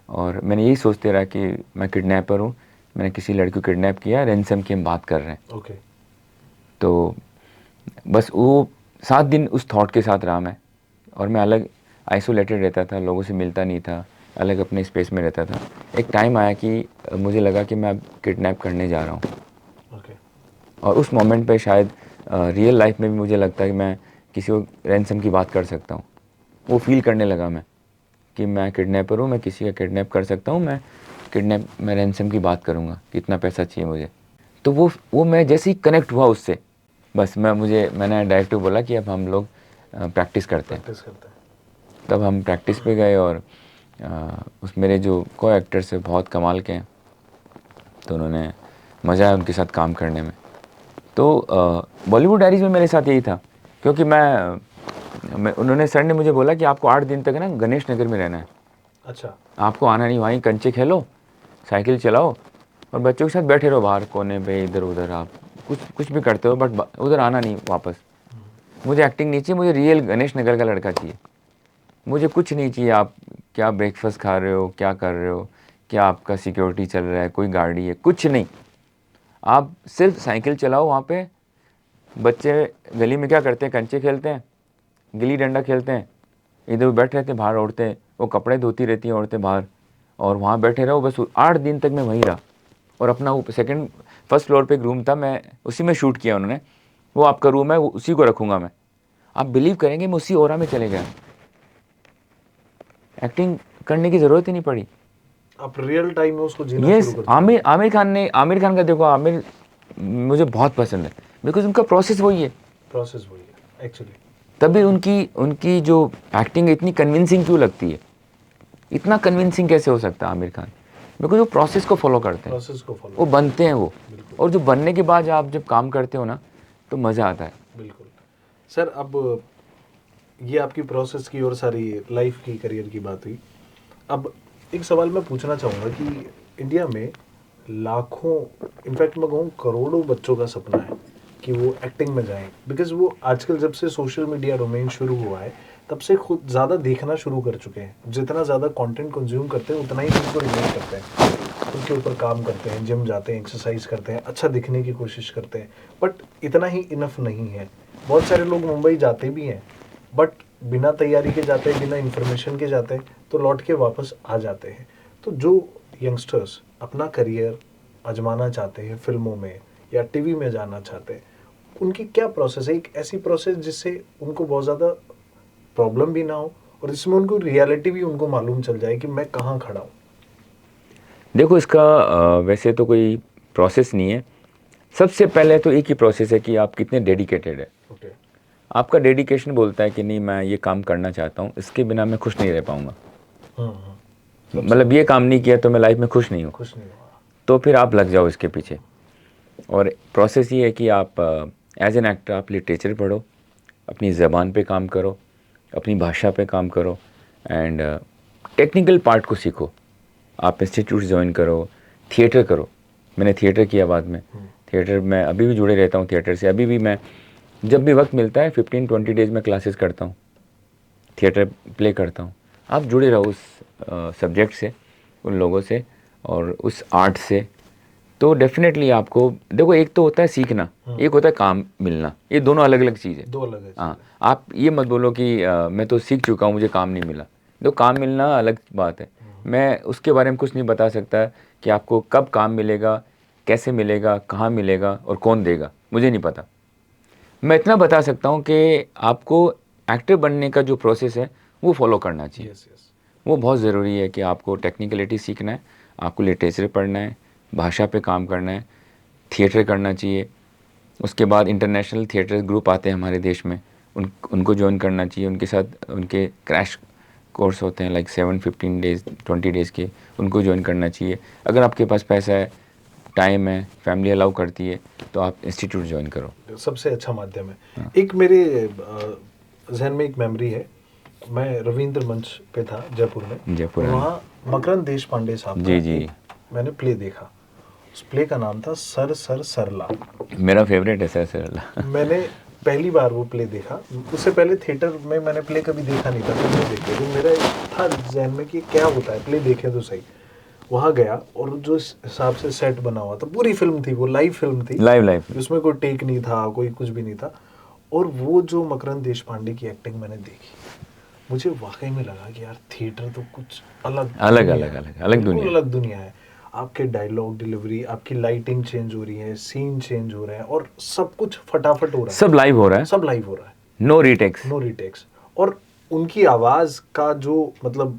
और मैंने यही सोचते रहा कि मैं किडनैपर हूँ, मैंने किसी लड़की को किडनैप किया, रैंसम की हम बात कर रहे हैं। ओके। तो बस वो 7 दिन उस थॉट के साथ रहा मैं, और मैं अलग आइसोलेटेड रहता था, लोगों से मिलता नहीं था, अलग अपने स्पेस में रहता था। एक टाइम आया कि मुझे लगा कि मैं अब किडनैप करने जा रहा हूँ, ओके। और उस मोमेंट पे शायद रियल लाइफ में भी मुझे लगता है कि मैं किसी को रैंसम की बात कर सकता हूँ। वो फील करने लगा मैं कि मैं किडनैपर हूँ, मैं किसी का किडनैप कर सकता हूँ, मैं रैंसम की बात करूँगा, कितना पैसा चाहिए मुझे। तो वो मैं जैसे ही कनेक्ट हुआ उससे, बस मैंने डायरेक्टर को बोला कि अब हम लोग प्रैक्टिस करते हैं। प्रैक्टिस करते हैं। तब हम प्रैक्टिस पे गए, और उस मेरे जो को एक्टर्स है बहुत कमाल के हैं, तो उन्होंने मज़ा आया उनके साथ काम करने में। तो बॉलीवुड डायरीज़ में मेरे साथ यही था, क्योंकि उन्होंने, सर ने मुझे बोला कि आपको 8 दिन तक ना गणेश नगर में रहना है, अच्छा। आपको आना नहीं, वहीं कंचे खेलो, साइकिल चलाओ, और बच्चों के साथ बैठे रहो बाहर कोने पे, इधर उधर आप कुछ भी करते हो, बट उधर आना नहीं वापस। मुझे एक्टिंग नहीं चाहिए, मुझे रियल गणेश नगर का लड़का चाहिए। मुझे कुछ नहीं चाहिए आप क्या ब्रेकफास्ट खा रहे हो, क्या कर रहे हो, क्या आपका सिक्योरिटी चल रहा है, कोई गाड़ी है, कुछ नहीं। आप सिर्फ साइकिल चलाओ। वहाँ पे बच्चे गली में क्या करते हैं, कंचे खेलते हैं, गिल्ली डंडा खेलते हैं, इधर बैठे रहते हैं, बाहर औरतें वो कपड़े धोती रहती हैं औरतें बाहर, और वहाँ बैठे रहो। बस 8 दिन तक मैं वहीं रहा, और अपना फर्स्ट फ्लोर पे एक रूम था, मैं उसी में शूट किया उन्होंने। वो आपका रूम है, वो उसी को रखूँगा मैं। आप बिलीव करेंगे, मैं उसी ओरा में चले गया, एक्टिंग करने की ज़रूरत ही नहीं पड़ी। आप रियल टाइम में उसको जीना ये शुरू कर चुके आमिर खान का देखो, आमिर मुझे बहुत पसंद है, बिकॉज उनका प्रोसेस वही है। प्रोसेस वही है एक्चुअली। तभी उनकी उनकी जो एक्टिंग इतनी कन्विंसिंग क्यों लगती है, इतना कन्विंसिंग कैसे हो सकता है आमिर खान, बिकॉज वो प्रोसेस को फॉलो करते हैं, प्रोसेस को फॉलो। वो बनते हैं वो, बिल्कुल। और जो बनने के बाद आप जब काम करते हो ना, तो मज़ा आता है। बिल्कुल। सर अब ये आपकी प्रोसेस की और सारी लाइफ की, करियर की बात हुई। अब एक सवाल मैं पूछना चाहूँगा कि इंडिया में लाखों, इनफैक्ट मैं कहूँ करोड़ों बच्चों का सपना है कि वो एक्टिंग में जाएं, बिकॉज वो आजकल जब से सोशल मीडिया डोमेन शुरू हुआ है तब से खुद ज़्यादा देखना शुरू कर चुके हैं। जितना ज़्यादा कंटेंट कंज्यूम करते हैं उतना ही उनको रिलेट करते हैं, उनके ऊपर काम करते हैं, जिम जाते हैं, एक्सरसाइज करते हैं, अच्छा दिखने की कोशिश करते हैं। बट इतना ही इनफ नहीं है। बहुत सारे लोग मुंबई जाते भी हैं, बट बिना तैयारी के जाते हैं, बिना इन्फॉर्मेशन के जाते हैं, तो लौट के वापस आ जाते हैं। तो जो यंगस्टर्स अपना करियर आजमाना चाहते हैं फिल्मों में या टीवी में जाना चाहते हैं, उनकी क्या प्रोसेस है? एक ऐसी प्रोसेस जिससे उनको बहुत ज़्यादा प्रॉब्लम भी ना हो और जिसमें उनको रियलिटी भी उनको मालूम चल जाए कि मैं कहाँ खड़ा हूँ। देखो, इसका वैसे तो कोई प्रोसेस नहीं है। सबसे पहले तो एक ही प्रोसेस है कि आप कितने डेडिकेटेड है। ओके। आपका डेडिकेशन बोलता है कि नहीं, मैं ये काम करना चाहता हूँ, इसके बिना मैं खुश नहीं रह पाऊँगा, मतलब ये काम नहीं किया तो मैं लाइफ में खुश नहीं हूँ, खुश नहीं हुआ। तो फिर आप लग जाओ इसके पीछे। और प्रोसेस ये है कि आप एज एन एक्टर आप लिटरेचर पढ़ो, अपनी ज़बान पे काम करो, अपनी भाषा पे काम करो, एंड टेक्निकल पार्ट को सीखो। आप इंस्टीट्यूट ज्वाइन करो, थिएटर करो। मैंने थिएटर किया बाद में। थिएटर में अभी भी जुड़े रहता हूँ थिएटर से। अभी भी मैं जब भी वक्त मिलता है 15-20 डेज़ में क्लासेस करता हूँ, थिएटर प्ले करता हूँ। आप जुड़े रहो उस सब्जेक्ट से, उन लोगों से और उस आर्ट से, तो डेफिनेटली आपको देखो, एक तो होता है सीखना, एक होता है काम मिलना, ये दोनों अलग अलग चीज़ है। दो अलग है हाँ, आप ये मत बोलो कि मैं तो सीख चुका हूँ, मुझे काम नहीं मिला। तो काम मिलना अलग बात है। मैं उसके बारे में कुछ नहीं बता सकता कि आपको कब काम मिलेगा, कैसे मिलेगा, कहाँ मिलेगा और कौन देगा, मुझे नहीं पता। मैं इतना बता सकता हूँ कि आपको एक्टर बनने का जो प्रोसेस है वो फॉलो करना चाहिए। Yes yes. वो बहुत ज़रूरी है कि आपको टेक्निकलिटी सीखना है, आपको लिटरेचर पढ़ना है, भाषा पे काम करना है, थिएटर करना चाहिए। उसके बाद इंटरनेशनल थिएटर ग्रुप आते हैं हमारे देश में, उनको ज्वाइन करना चाहिए। उनके साथ उनके क्रैश कोर्स होते हैं, लाइक 7-15 डेज़ 20 डेज़ के, उनको ज्वाइन करना चाहिए। अगर आपके पास पैसा है, टाइम है, फैमिली अलाउ करती है, तो आप इंस्टीट्यूट ज्वाइन करो। सबसे अच्छा माध्यम है। एक मेरे जहन में एक मेमोरी है, मैं रविंद्र मंच पे था जयपुर में, जयपुर और में। वहाँ मकरंद देश पांडे साहब का जी, जी। एक मैंने प्ले देखा। उस प्ले का नाम था सर सर सरला। मेरा फेवरेट है सर सरला। मैंने पहली बार वो प्ले देखा, उससे पहले थिएटर में मैंने प्ले कभी देखा नहीं था, फिल्म देखे तो मेरा एक था जहन में कि क्या होता है, प्ले देखे तो सही। वहाँ गया और जो इस हिसाब से सेट बना हुआ था, पूरी फिल्म थी वो, लाइव फिल्म थी, लाइव उसमें कोई टेक नहीं था, कोई कुछ भी नहीं था। और वो जो मकरंद देश पांडे की एक्टिंग मैंने देखी, मुझे वाकई में लगा कि यार थिएटर तो कुछ अलग अलग दुनिया अलग है, अलग अलग बिल्कुल दुनिया। अलग दुनिया है। आपके डायलॉग डिलीवरी, आपकी लाइटिंग चेंज हो रही है, सीन चेंज हो रहे हैं, और सब कुछ फटाफट हो रहा है, सब लाइव हो रहा है, सब लाइव हो रहा है, नो रीटेक्स। No retakes. और उनकी आवाज़ का जो मतलब,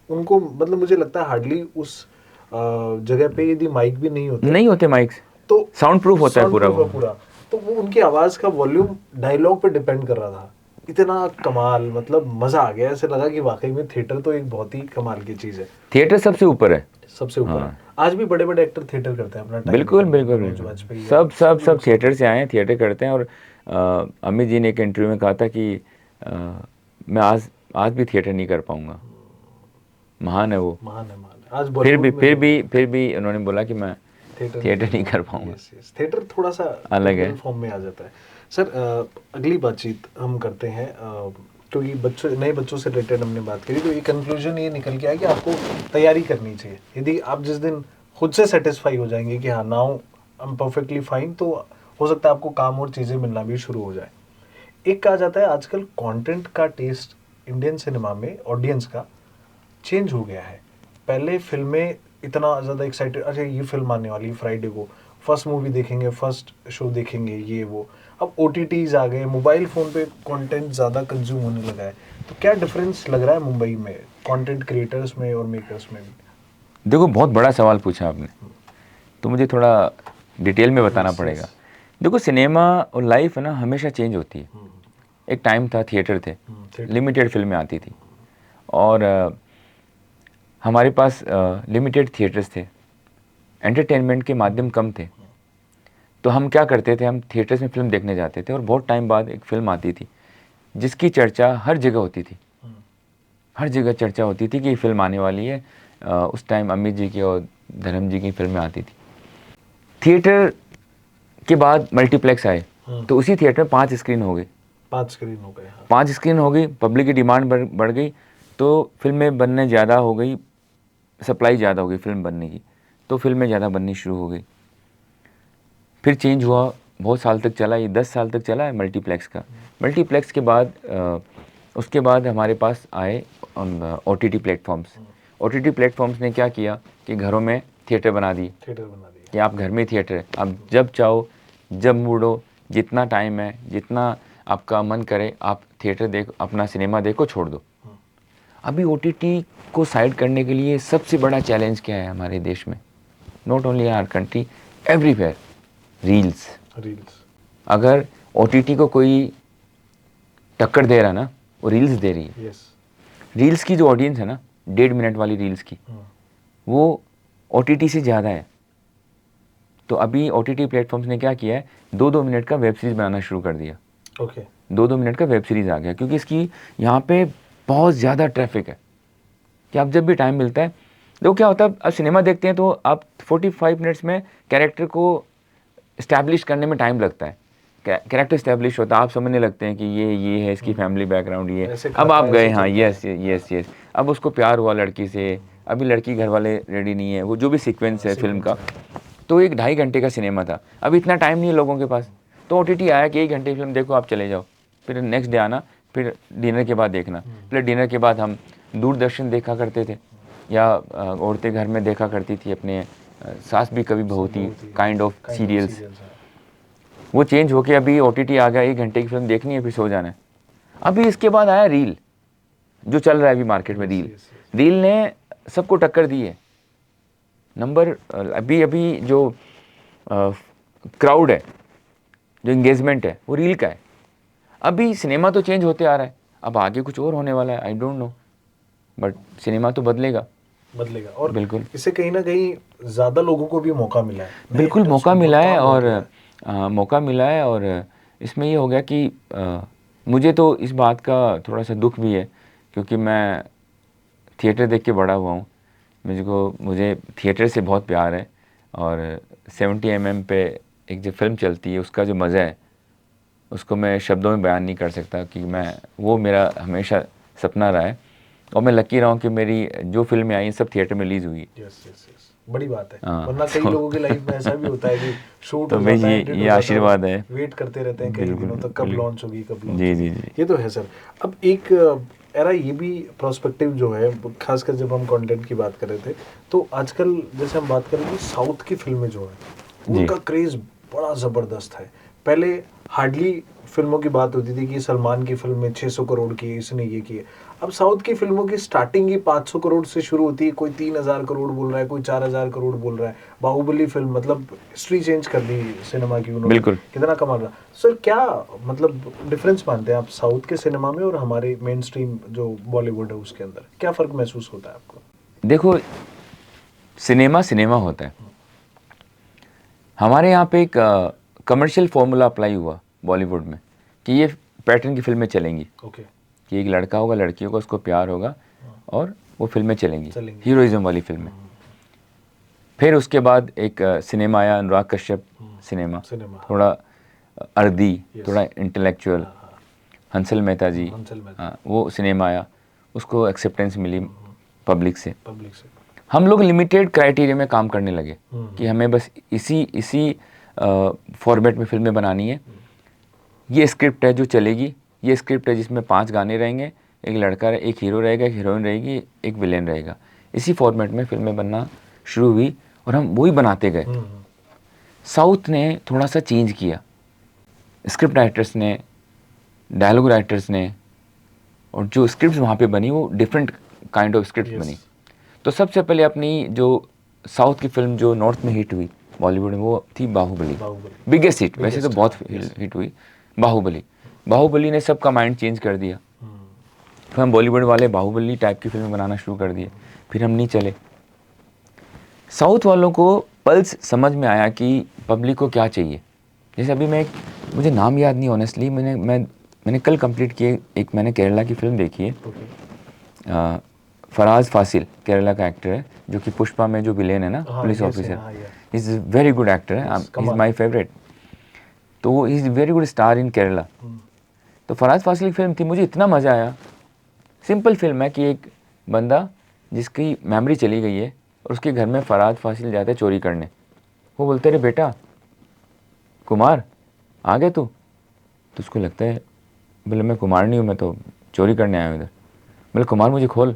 उनको मतलब मुझे लगता है हार्डली उस जगह पे यदि माइक भी नहीं होते, नहीं होते माइक्स, तो साउंड प्रूफ होता है साउंड पूरा प्रूफ वो। है पूरा। तो वो उनकी आवाज़ का वॉल्यूम डायलॉग पे डिपेंड कर रहा था। इतना कमाल, मतलब मज़ा आ गया, ऐसे लगा कि वाकई में थिएटर तो एक बहुत ही कमाल की चीज़ है। थिएटर सबसे ऊपर है। सबसे ऊपर है। आज भी बड़े बड़े एक्टर थिएटर करते हैं अपना टाइम बिल्कुल निकाल के, बिल्कुल मनोज बिल्कुल। वाजपेयी सब सब सब लोग थिएटर से आए हैं, थिएटर करते हैं। और अमित जी ने एक इंटरव्यू में कहा था कि अ, मैं आज भी थिएटर नहीं कर पाऊंगा। महान है वो। महान है, महान है। आज बॉलीवुड में फिर भी उन्होंने बोला कि मैं थिएटर नहीं कर पाऊंगा। यस यस, थिएटर थोड़ा सा अलग है। टेम्परल फॉर्म में आ जाता है। सर अगली बातचीत हम करते हैं, क्योंकि बच्चों, नए बच्चों से रिलेटेड हमने बात करी, तो ये कंक्लूजन ये निकल के आया कि आपको तैयारी करनी चाहिए। यदि आप जिस दिन खुद से सेटिस्फाई हो जाएंगे कि हाँ now I am perfectly fine, तो हो सकता है आपको काम और चीज़ें मिलना भी शुरू हो जाए। एक कहा जाता है आजकल कंटेंट का टेस्ट इंडियन सिनेमा में ऑडियंस का चेंज हो गया है। पहले फिल्में इतना ज़्यादा एक्साइटेड, अच्छा ये फिल्म आने वाली है फ्राइडे को, फर्स्ट मूवी देखेंगे, फर्स्ट शो देखेंगे, ये वो। अब OTTs आ गए, मोबाइल फ़ोन पे कंटेंट ज़्यादा कंज्यूम होने लगा है। तो क्या डिफरेंस लग रहा है मुंबई में कंटेंट क्रिएटर्स में और मेकर्स में भी? देखो, बहुत बड़ा सवाल पूछा आपने, तो मुझे थोड़ा डिटेल में बताना पड़ेगा। देखो, सिनेमा और लाइफ है ना, हमेशा चेंज होती है। एक टाइम था, थिएटर थे, लिमिटेड फिल्में आती थी, और हमारे पास लिमिटेड थिएटर्स थे, एंटरटेनमेंट के माध्यम कम थे। तो हम क्या करते थे, हम थिएटर्स में फिल्म देखने जाते थे, और बहुत टाइम बाद एक फिल्म आती थी जिसकी चर्चा हर जगह होती थी। हर जगह चर्चा होती थी कि ये फिल्म आने वाली है। उस टाइम अमित जी की और धर्म जी की फिल्में आती थी। थिएटर के बाद मल्टीप्लेक्स आए, तो उसी थिएटर में 5 स्क्रीन हो गई। 5 स्क्रीन हो गए, हाँ। 5 स्क्रीन हो गई, पब्लिक की डिमांड बढ़ गई, तो फिल्में बनने ज़्यादा हो गई, सप्लाई ज़्यादा हो गई फिल्म बनने की, तो फिल्में ज़्यादा बननी शुरू हो गई। फिर चेंज हुआ, बहुत साल तक चला, ये 10 साल तक चला है मल्टीप्लेक्स का। मल्टीप्लेक्स के बाद उसके बाद हमारे पास आए OTT प्लेटफॉर्म्स। OTT प्लेटफॉर्म्स ने क्या किया कि घरों में थिएटर बना दिए, थिएटर बना दिया कि आप घर में थिएटर है, आप जब चाहो, जब मूडो, जितना टाइम है, जितना आपका मन करे, आप थिएटर देखो, अपना सिनेमा देखो, छोड़ दो। अभी OTT को साइड करने के लिए सबसे बड़ा चैलेंज क्या है हमारे देश में, not only our country, everywhere, reels. अगर OTT को कोई टक्कर दे रहा ना, वो रील्स दे रही है। यस। रील्स की जो ऑडियंस है ना, 1.5 मिनट वाली रील्स की, वो OTT से ज़्यादा है। तो अभी OTT प्लेटफॉर्म्स ने क्या किया है, 2-2 मिनट का वेब सीरीज़ बनाना शुरू कर दिया। ओके। 2-2 मिनट का वेब सीरीज़ आ गया, क्योंकि इसकी यहाँ पे बहुत ज़्यादा ट्रैफिक है, कि आप जब भी टाइम मिलता है, देखो क्या होता है, आप सिनेमा देखते हैं तो आप 45 मिनट्स में कैरेक्टर को इस्टेब्लिश करने में टाइम लगता है। कैरेक्टर इस्टेब्लिश होता है, आप समझने लगते हैं कि ये है, इसकी फैमिली बैकग्राउंड ये। अब आप गए, हाँ, यस यस यस, अब उसको प्यार हुआ लड़की से, अभी लड़की घर वाले रेडी नहीं है, वो जो भी सीक्वेंस है फिल्म का, तो 1-2.5 घंटे का सिनेमा था। अब इतना टाइम नहीं है लोगों के पास, तो OTT आया कि 1 घंटे की फिल्म देखो, आप चले जाओ, फिर नेक्स्ट डे आना, फिर डिनर के बाद देखना। फिर डिनर के बाद हम दूरदर्शन देखा करते थे, या औरतें घर में देखा करती थी अपने सास भी कभी बहू थी काइंड ऑफ सीरियल्स। वो चेंज होके अभी OTT आ गया, 1 घंटे की फिल्म देखनी है फिर सो जाना है। अभी इसके बाद आया रील, जो चल रहा है अभी मार्केट में। रील ने सबको टक्कर दी है। नंबर अभी अभी जो क्राउड है, जो इंगेजमेंट है, वो रील का है। अभी सिनेमा तो चेंज होते आ रहा है, अब आगे कुछ और होने वाला है, I don't know, but cinema तो बदलेगा। और बिल्कुल, इससे कहीं ना कहीं ज्यादा लोगों को भी मौका मिला है। बिल्कुल मौका मिला है, और मौका मिला है। और इसमें ये हो गया कि मुझे तो इस बात का थोड़ा सा दुख भी है, क्योंकि मैं थिएटर देख के बड़ा हुआ हूँ। मुझे थिएटर से बहुत प्यार है, और 70 mm पे एक जो फिल्म चलती है उसका जो मज़ा है, उसको मैं शब्दों में बयान नहीं कर सकता। कि वो मेरा हमेशा सपना रहा है, और मैं लकी रहा हूँ कि मेरी जो फिल्में आई सब थिएटर में रिलीज़ हुई। यस, बड़ी बात है। हाँ, वरना कई लोगों की लाइफ में ऐसा भी होता है कि शूट तो हो भाई जाता है, एडिट हो ये जाता है, आशीर्वाद है। वेट करते रहते हैं कई बिल्कुल, दिनों तक, कब बिल्कुल। लॉन्च होगी, कब लॉन्च जी होगी। जी जी ये तो है सर। अब एक एरा ये भी प्रोस्पेक्टिव जो है, खासकर जब हम कंटेंट की बात कर रहे थे, तो आजकल जैसे हम बात करेंगे साउथ की फिल्में जो है, जी उनका क्रेज बड़ा जबरदस्त है। पहले हार्डली फिल्मों की बात होती थी कि सलमान की फिल्म में 600 करोड़ की, इसने ये किए। अब साउथ की फिल्मों की स्टार्टिंग ही 500 करोड़ से शुरू होती है, कोई 3000 करोड़ बोल रहा है, कोई 4000 करोड़ बोल रहा है। बाहुबली फिल्म मतलब हिस्ट्री चेंज कर दी सिनेमा की उन्होंने, बिल्कुल। कितना कमाल रहा। सर क्या मतलब डिफरेंस मानते हैं आप साउथ के सिनेमा में और हमारे मेन स्ट्रीम जो बॉलीवुड है उसके अंदर, क्या फर्क महसूस होता है आपको? देखो, सिनेमा होता है। हमारे यहाँ पे एक कमर्शियल फॉर्मूला अप्लाई हुआ बॉलीवुड में, कि ये पैटर्न की फिल्में चलेंगी। ओके। कि एक लड़का होगा, लड़की होगा, उसको प्यार होगा, और वो फिल्में चलेंगी, चलेंगी। हीरोइज्म वाली फिल्में। फिर उसके बाद एक सिनेमा आया, अनुराग कश्यप सिनेमा, थोड़ा अर्दी, थोड़ा इंटेलेक्चुअल, हंसल मेहता जी, हाँ, वो सिनेमा आया, उसको एक्सेप्टेंस मिली पब्लिक से। हम लोग लिमिटेड क्राइटेरिया में काम करने लगे कि हमें बस इसी फॉर्मेट में फिल्में बनानी है। ये स्क्रिप्ट है जो चलेगी, ये स्क्रिप्ट है जिसमें 5 गाने रहेंगे, एक लड़का, एक हीरो रहेगा, एक हीरोइन रहेगी, एक विलेन रहेगा। इसी फॉर्मेट में फिल्में बनना शुरू हुई, और हम वही बनाते गए। साउथ ने थोड़ा सा चेंज किया, स्क्रिप्ट राइटर्स ने, डायलॉग राइटर्स ने, और जो स्क्रिप्ट वहाँ पे बनी वो डिफरेंट काइंड ऑफ स्क्रिप्ट बनी। तो सबसे पहले अपनी जो साउथ की फिल्म जो नॉर्थ में हिट हुई बॉलीवुड में, वो थी बाहुबली। बिगेस्ट हिट, वैसे तो बहुत हिट हुई बाहुबली ने सबका माइंड चेंज कर दिया। फिर हम बॉलीवुड वाले बाहुबली टाइप की फिल्में बनाना शुरू कर दिए, फिर हम नहीं चले। साउथ वालों को पल्स समझ में आया कि पब्लिक को क्या चाहिए। जैसे अभी मुझे नाम याद नहीं ऑनेस्टली, मैंने कल कंप्लीट किए, मैंने केरला की फिल्म देखी है। फराज फासिल केरला का एक्टर है, जो कि पुष्पा में जो विलेन है ना, police officer, is very good actor है, इज माई फेवरेट। तो वो is very good star in Kerala. तो फराज फासिल की फिल्म थी, मुझे इतना मज़ा आया। सिंपल फिल्म है कि एक बंदा जिसकी मेमोरी चली गई है, और उसके घर में फराज फासिल जाते चोरी करने। वो बोलते रहे, बेटा कुमार आ गए तू? तो उसको लगता है, बोले मैं कुमार नहीं हूँ, मैं तो चोरी करने आया हूँ इधर। बोले कुमार मुझे खोल।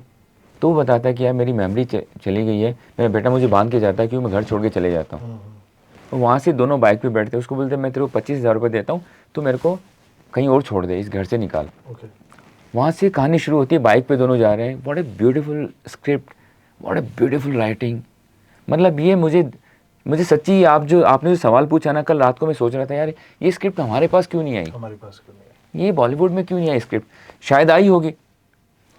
तो वो बताता है कि यार मेरी मेमोरी चली गई है, मेरा बेटा मुझे बांध के जाता है, क्यों मैं घर छोड़ के चले जाता हूँ। तो वहाँ से दोनों बाइक पे बैठते हैं, उसको बोलते हैं मैं तेरे को 25,000 रुपये देता हूँ, तो मेरे को कहीं और छोड़ दे, इस घर से निकाल। वहाँ से कहानी शुरू होती है, बाइक पे दोनों जा रहे हैं। What a beautiful script, what a beautiful writing. मतलब ये मुझे सच्ची, आपने जो सवाल पूछा ना, कल रात को मैं सोच रहा था, यार ये स्क्रिप्ट हमारे पास क्यों नहीं आई, ये बॉलीवुड में क्यों नहीं आई स्क्रिप्ट। शायद आई होगी,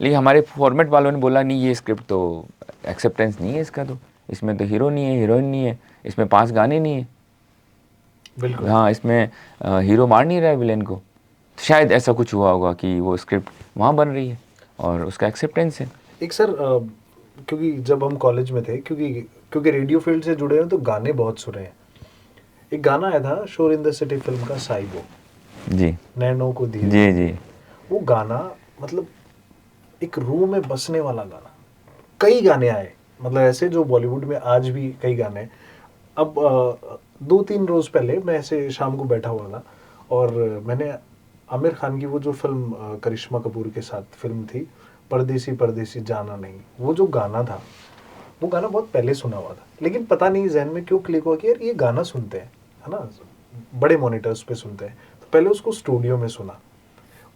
लेकिन हमारे फॉर्मेट वालों ने बोला नहीं, ये स्क्रिप्ट तो एक्सेप्टेंस नहीं है इसका, तो इसमें तो हीरो नहीं है, हीरोइन नहीं है, इसमें 5 गाने नहीं है, बिल्कुल, हाँ, इसमें हीरो मार नहीं रहा है विलेन को। शायद ऐसा कुछ हुआ होगा कि वो स्क्रिप्ट वहाँ बन रही है और उसका एक्सेप्टेंस है। एक सर, क्योंकि जब हम कॉलेज में थे, क्योंकि रेडियो फील्ड से जुड़े हैं, तो गाने बहुत सुने हैं। एक गाना आया था शोर इन द सिटी फिल्म का, साइबो जी, नैनो को धीरे, जी जी, वो गाना मतलब एक रूह में बसने वाला गाना। कई गाने आए मतलब ऐसे जो बॉलीवुड में आज भी कई गाने, अब 2-3 रोज पहले मैं ऐसे शाम को बैठा हुआ था और मैंने आमिर खान की वो जो फिल्म करिश्मा कपूर के साथ फिल्म थी, परदेसी परदेसी जाना नहीं, वो जो गाना था, वो गाना बहुत पहले सुना हुआ था, लेकिन पता नहीं जहन में क्यों क्लिक हुआ कि यार ये गाना सुनते हैं, है ना, बड़े मॉनिटर्स पे सुनते हैं। तो पहले उसको स्टूडियो में सुना।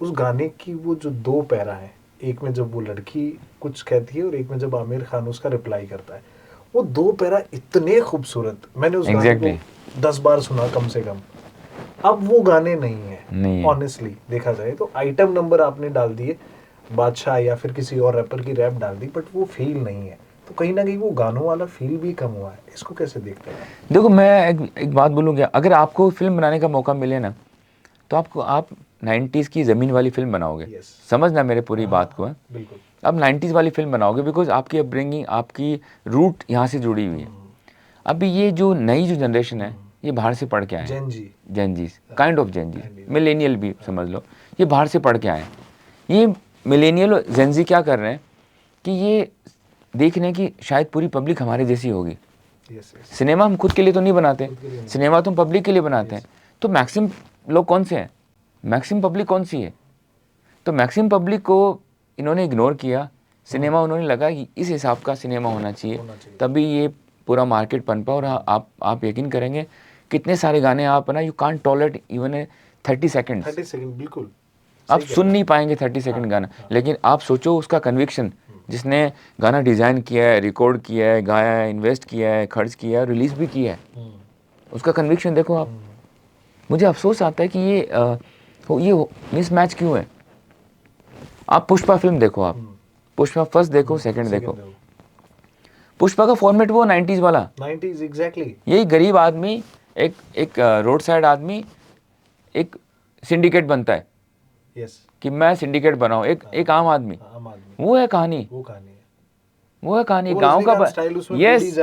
उस गाने की वो जो 2 पैरा हैं, एक में जब वो लड़की कुछ कहती है और एक में जब आमिर खान उसका रिप्लाई करता है, वो 2 पैरा इतने खूबसूरत, मैंने उस गाने Exactly. को 10 बार सुना कम से कम। अब वो गाने नहीं नहीं है है। ऑनेस्टली देखा जाए तो। आइटम नंबर आपने डाल दिए, बादशाह या फिर किसी और रैपर की रैप डाल दी, बट वो फील नहीं है। तो कहीं ना कहीं वो गानों वाला फील भी कम हुआ है। इसको कैसे देखते हैं? देखो मैं एक बात बोलूँ क्या, अगर आपको फिल्म बनाने का मौका मिले ना, तो आप 90s की ज़मीन वाली फिल्म बनाओगे। Yes. समझना मेरे पूरी बात को है। बिल्कुल। अब 90s वाली फिल्म बनाओगे बिकॉज आपकी अपब्रिंगिंग, आपकी रूट यहाँ से जुड़ी हुई है। अभी ये जो नई जो जनरेशन है, ये बाहर से पढ़ के आए हैं। Gen Z, kind of Gen Z, millennial भी समझ लो, ये बाहर से पढ़ के आए हैं। ये मिलेनियल और जेन जी क्या कर रहे हैं कि ये देख रहे हैं कि शायद पूरी पब्लिक हमारे जैसी होगी। सिनेमा हम खुद के लिए तो नहीं बनाते, सिनेमा तो हम पब्लिक के लिए बनाते हैं। तो मैक्सिमम लोग कौन से हैं, मैक्सिमम पब्लिक कौन सी है? तो मैक्सिमम पब्लिक को इन्होंने इग्नोर किया। सिनेमा उन्होंने लगा कि इस हिसाब का सिनेमा होना चाहिए, तभी ये पूरा मार्केट पनपा। और आप यकीन करेंगे कितने सारे गाने आप ना, you can't tolerate even 30 second, 30 second बिल्कुल आप सुन नहीं पाएंगे 30 सेकंड गाना। लेकिन आप सोचो उसका कन्विक्शन, जिसने गाना डिज़ाइन किया है, रिकॉर्ड किया है, गाया है, इन्वेस्ट किया है, खर्च किया है, रिलीज़ भी किया है, उसका कन्विक्शन देखो आप। मुझे अफसोस आता है कि ये मिसमैच क्यों है। आप पुष्पा फिल्म देखो, आप पुष्पा फर्स्ट देखो, सेकंड देखो। पुष्पा का फॉर्मेट वो 90s वाला, 90s एग्जैक्टली। यही गरीब आदमी, एक रोड साइड आदमी एक सिंडिकेट बनता है यस, कि मैं सिंडिकेट बनाऊं, एक आम आदमी। वो है कहानी, वो है कहानी गांव का। यस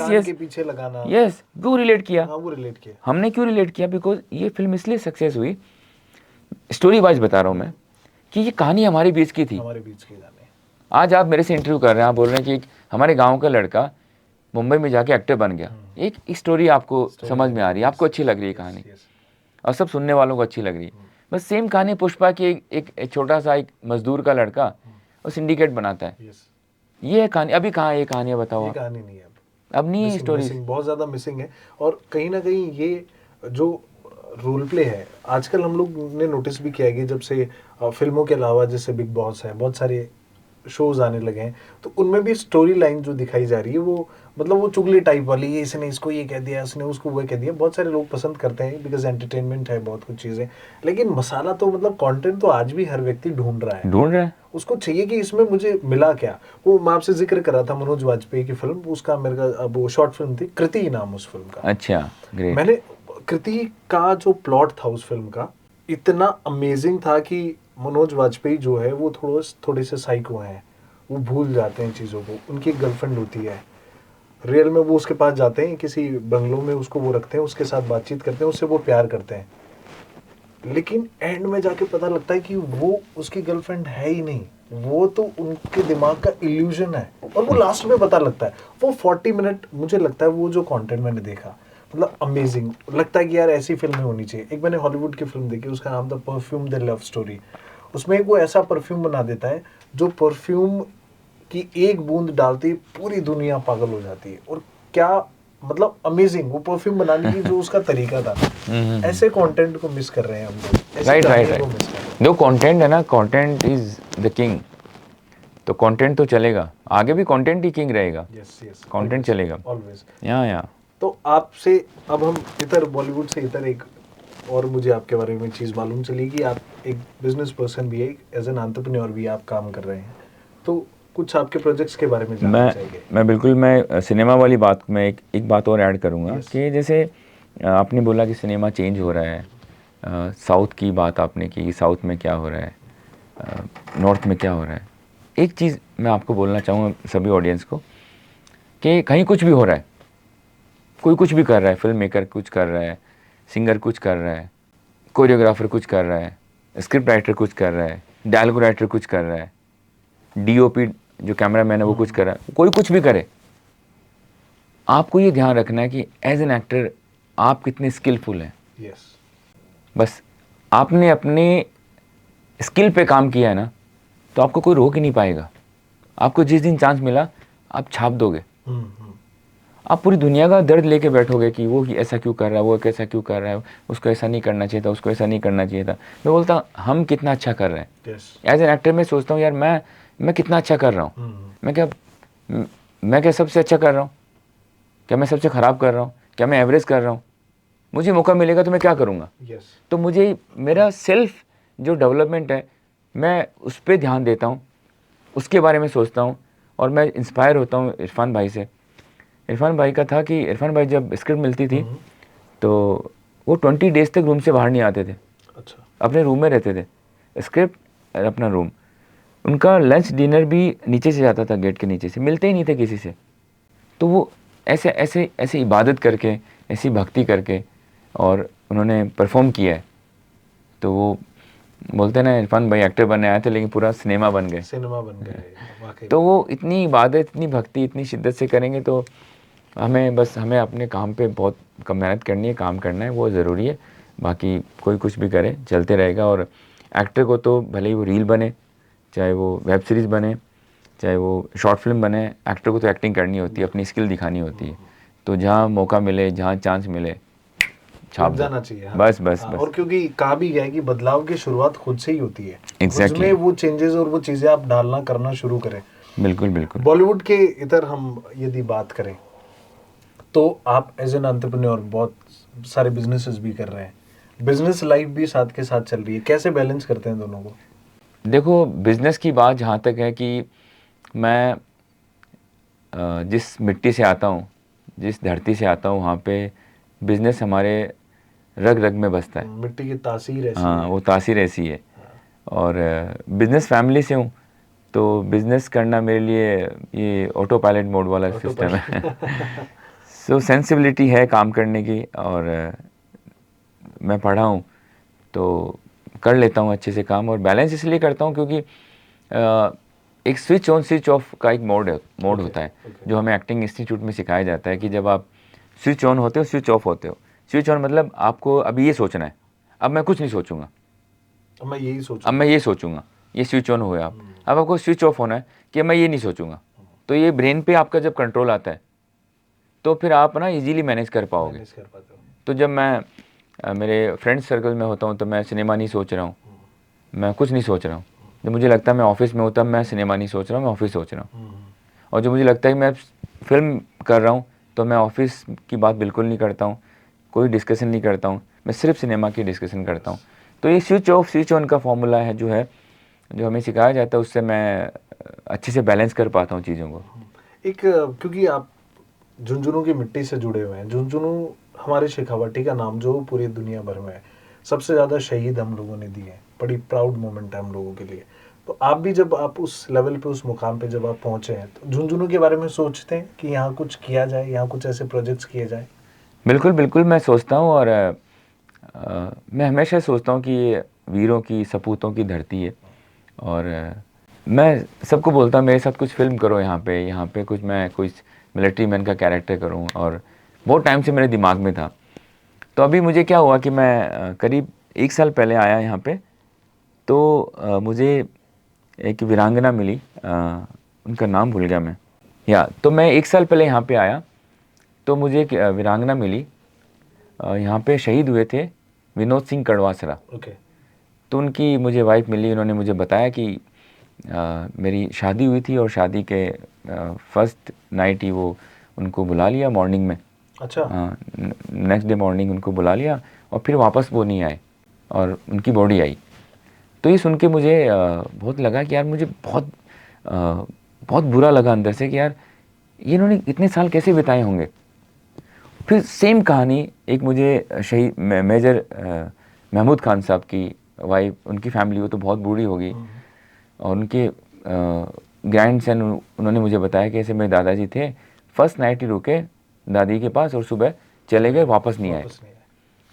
यस के पीछे लगाना। यस, क्यों रिलेट किया? वो रिलेट किया हमने, क्यों रिलेट किया? बिकॉज ये फिल्म इसलिए सक्सेस हुई, स्टोरी वाइज बता रहा हूँ मैं, कि ये कहानी हमारे बीच की थी। हमारे बीच की गाने। आज आप मेरे से इंटरव्यू कर रहे हैं, आप बोल रहे हैं कि हमारे गांव का लड़का मुंबई में जाके एक्टर बन गया। एक स्टोरी आपको समझ में आ रही है, आपको अच्छी लग रही है कहानी, और सब सुनने वालों को अच्छी लग रही है। बस सेम कहानी पुष्पा की, एक छोटा सा एक मजदूर का लड़का और सिंडिकेट बनाता है। ये है कहानी। अभी कहाँ ये कहानियाँ बताओ? ये कहानी नहीं है अब नहीं है स्टोरी, बहुत ज़्यादा मिसिंग है। और कहीं ना कहीं ये जो रोल प्ले है आजकल हम लोग ने नोटिस भी किया है कि जब से फिल्मों के अलावा जैसे बिग बॉस है, बहुत सारे शोज आने लगे हैं, तो उनमें भी स्टोरी लाइन जो दिखाई जा रही है वो मतलब वो चुगली टाइप वाली, ये इसने इसको ये कह दिया, इसने उसको वो कह दिया। बहुत सारे लोग पसंद करते हैं बिकॉज एंटरटेनमेंट है, बहुत कुछ चीज़ें। लेकिन मसाला तो मतलब कंटेंट तो आज भी हर व्यक्ति ढूंढ रहा है। उसको चाहिए कि इसमें मुझे मिला क्या। वो मैं आपसे जिक्र कर रहा था मनोज वाजपेयी की फिल्म, उसका मेरे का वो शॉर्ट फिल्म थी, कृति नाम उस फिल्म का। अच्छा, ग्रेट। मैंने कृति का जो प्लॉट था उस फिल्म का इतना अमेजिंग था कि मनोज वाजपेयी जो है वो थोड़े से साइको हैं, वो भूल जाते हैं चीज़ों को। उनकी एक गर्लफ्रेंड होती है, रियल में वो उसके पास जाते हैं, किसी बंगलों में उसको वो रखते हैं, उसके साथ बातचीत करते हैं, उससे वो प्यार करते हैं। लेकिन एंड में जाके पता लगता है कि वो उसकी गर्लफ्रेंड है ही नहीं, वो तो उनके दिमाग का इल्यूजन है। और वो लास्ट में पता लगता है। वो 40 मिनट मुझे लगता है वो जो कंटेंट मैंने देखा मतलब अमेजिंग लगता है कि यार ऐसी फिल्में होनी चाहिए। एक मैंने हॉलीवुड की फिल्म देखी, उसका नाम था परफ्यूम द लव स्टोरी। उसमें वो ऐसा परफ्यूम बना देता है जो परफ्यूम की एक बूंद डालती पूरी दुनिया पागल हो जाती है। और क्या मतलब अमेजिंग वो परफ्यूम बनाने की जो उसका तरीका था। ऐसे कंटेंट को मिस कर रहे हैं हम लोग। राइट। जो कंटेंट है ना, कंटेंट इज द किंग। तो कंटेंट तो चलेगा, आगे भी कंटेंट ही किंग रहेगा। कंटेंट चलेगा ऑलवेज। या तो आपसे अब हम इधर बॉलीवुड से इधर एक और मुझे आपके बारे में चीज़ मालूम चली कि आप एक बिजनेस पर्सन भी है, एज एन एंटरप्रेन्योर भी आप काम कर रहे हैं। तो कुछ आपके प्रोजेक्ट्स के बारे में जानना चाहिए। मैं बिल्कुल, मैं सिनेमा वाली बात में एक बात और ऐड करूँगा कि जैसे आपने बोला कि सिनेमा चेंज हो रहा है, साउथ की बात आपने की, साउथ में क्या हो रहा है, नॉर्थ में क्या हो रहा है। एक चीज़ मैं आपको बोलना चाहूँगा सभी ऑडियंस को कि कहीं कुछ भी हो रहा है, कोई कुछ भी कर रहा है, फिल्म मेकर कुछ कर रहा है, सिंगर कुछ कर रहा है, कोरियोग्राफर कुछ कर रहा है, स्क्रिप्ट राइटर कुछ कर रहा है, डायलॉग राइटर कुछ कर रहा है, डीओपी जो कैमरा मैन है वो कुछ कर रहा है, कोई कुछ भी करे, आपको ये ध्यान रखना है कि एज एन एक्टर आप कितने स्किलफुल हैं। यस। बस आपने अपने स्किल पे काम किया है ना, तो आपको कोई रोक ही नहीं पाएगा। आपको जिस दिन चांस मिला आप छाप दोगे। आप पूरी दुनिया का दर्द लेके बैठोगे कि वो ऐसा क्यों कर रहा है, वो कैसा क्यों कर रहा है, उसको ऐसा नहीं करना चाहिए था, उसको ऐसा नहीं करना चाहिए था। मैं बोलता हूँ हम कितना अच्छा कर रहे हैं। एज एन एक्टर मैं सोचता हूँ यार मैं कितना अच्छा कर रहा हूँ। मैं क्या सबसे अच्छा कर रहा हूँ? क्या मैं सबसे ख़राब कर रहा हूँ? क्या मैं एवरेज कर रहा हूँ? मुझे मौका मिलेगा तो मैं क्या करूँगा? तो मुझे मेरा सेल्फ जो डेवलपमेंट है मैं उस पर ध्यान देता हूँ, उसके बारे में सोचता हूँ। और मैं इंस्पायर होता हूँ इरफान भाई से। इरफान भाई का था कि इरफान भाई जब स्क्रिप्ट मिलती थी तो वो 20 डेज तक रूम से बाहर नहीं आते थे। अच्छा। अपने रूम में रहते थे, स्क्रिप्ट अपना रूम। उनका लंच डिनर भी नीचे से जाता था, गेट के नीचे से, मिलते ही नहीं थे किसी से। तो वो ऐसे ऐसे ऐसे इबादत करके, ऐसी भक्ति करके और उन्होंने परफॉर्म किया है। तो वो बोलते हैं ना इरफान भाई एक्टर बनने आए थे लेकिन पूरा सिनेमा बन गए। सिनेमा बन गए वाकई। तो वो इतनी इबादत, इतनी भक्ति, इतनी शिद्दत से करेंगे तो हमें अपने काम पे बहुत कम मेहनत करनी है, काम करना है, वो ज़रूरी है। बाकी कोई कुछ भी करे चलते रहेगा। और एक्टर को तो भले ही वो रील बने, चाहे वो वेब सीरीज़ बने, चाहे वो शॉर्ट फिल्म बने, एक्टर को तो एक्टिंग करनी होती है, अपनी स्किल दिखानी होती है। तो जहाँ मौका मिले, जहाँ चांस मिले, छाप लग दो। जाना चाहिए। हाँ। बस बस हाँ, बस। और क्योंकि कहा भी गया है कि बदलाव की शुरुआत खुद से ही होती है। Exactly. उसमें वो चेंजेस और वो चीजें आप डालना करना शुरू करें। बिल्कुल बिल्कुल। बॉलीवुड के इधर हम यदि बात करें तो आप एज एन एंटरप्रेन्योर बहुत सारे बिजनेसेस भी कर रहे हैं, बिजनेस लाइफ भी साथ के साथ चल रही है, कैसे बैलेंस करते हैं दोनों को? देखो बिज़नेस की बात जहाँ तक है कि मैं जिस मिट्टी से आता हूँ, जिस धरती से आता हूँ, वहाँ पे बिज़नेस हमारे रग रग में बसता है। मिट्टी की तासीर ऐसी हाँ, है। वो तासीर ऐसी है। और बिज़नेस फैमिली से हूँ, तो बिज़नेस करना मेरे लिए ये ऑटो पायलट मोड वाला सिस्टम है। सो सेंसिबिलिटी है काम करने की। और मैं पढ़ा हूँ तो कर लेता हूँ अच्छे से काम। और बैलेंस इसलिए करता हूँ क्योंकि एक स्विच ऑन स्विच ऑफ का एक मोड होता है जो हमें एक्टिंग इंस्टीट्यूट में सिखाया जाता है कि जब आप स्विच ऑन होते हो, स्विच ऑफ होते हो। स्विच ऑन मतलब आपको अभी ये सोचना है, अब मैं कुछ नहीं सोचूंगा, अब मैं यही अब मैं ये सोचूंगा, ये स्विच ऑन हुए आप। अब आपको स्विच ऑफ होना है कि मैं ये नहीं सोचूंगा। तो ये ब्रेन पे आपका जब कंट्रोल आता है तो फिर आप ना इजीली मैनेज कर पाओगे। कर पाते हो। तो जब मैं मेरे फ्रेंड्स सर्कल में होता हूँ तो मैं सिनेमा नहीं सोच रहा हूँ, मैं कुछ नहीं सोच रहा हूँ। जब मुझे लगता है मैं ऑफिस में हूँ तब मैं सिनेमा नहीं सोच रहा हूँ, मैं ऑफिस सोच रहा हूँ। और जब मुझे लगता है कि मैं फिल्म कर रहा हूँ तो मैं ऑफिस की बात बिल्कुल नहीं करता हूँ, कोई डिस्कशन नहीं करता हूँ, मैं सिर्फ सिनेमा की डिस्कशन करता हूँ। तो ये स्विच ऑफ स्विच ऑन का फॉर्मूला है जो हमें सिखाया जाता है, उससे मैं अच्छे से बैलेंस कर पाता हूँ चीज़ों को। एक क्योंकि आप झुंझुनू की मिट्टी से जुड़े हुए हैं, झुंझुनू हमारे शेखावाटी का नाम जो पूरी दुनिया भर में है, सबसे ज़्यादा शहीद हम लोगों ने दिए हैं, बड़ी प्राउड मोमेंट है हम लोगों के लिए। तो आप भी जब आप उस लेवल पे, उस मुकाम पे जब आप पहुंचे हैं तो झुंझुनू के बारे में सोचते हैं कि यहाँ कुछ किया जाए, यहाँ कुछ ऐसे प्रोजेक्ट्स किए जाए? बिल्कुल बिल्कुल मैं सोचता हूँ। और मैं हमेशा सोचता हूँ कि ये वीरों की, सपूतों की धरती है। और मैं सबको बोलता हूँ मेरे साथ कुछ फिल्म करो यहाँ पे कुछ मैं कुछ मिलिट्री मैन का कैरेक्टर करूँ। और बहुत टाइम से मेरे दिमाग में था। तो अभी मुझे क्या हुआ कि मैं करीब 1 साल पहले आया यहाँ पे। तो मुझे एक वीरांगना मिली, उनका नाम भूल गया मैं। तो मैं 1 साल पहले यहाँ पे आया तो मुझे एक वीरांगना मिली। यहाँ पे शहीद हुए थे विनोद सिंह कड़वासरा। तो उनकी मुझे वाइफ मिली, उन्होंने मुझे बताया कि मेरी शादी हुई थी और शादी के फर्स्ट नाइट ही वो उनको बुला लिया मॉर्निंग में। अच्छा। नेक्स्ट डे मॉर्निंग उनको बुला लिया और फिर वापस वो नहीं आए और उनकी बॉडी आई। तो ये सुन के मुझे बहुत लगा कि यार मुझे बहुत बुरा लगा अंदर से कि यार ये इन्होंने इतने साल कैसे बिताए होंगे। फिर सेम कहानी एक मुझे शहीद मेजर महमूद खान साहब की वाइफ, उनकी फैमिली वो तो बहुत बूढ़ी हो गई और उनके ग्रैंड सन उन्होंने मुझे बताया कि ऐसे मेरे दादाजी थे, फर्स्ट नाइट ही रुके दादी के पास और सुबह चले गए, वापस नहीं आए।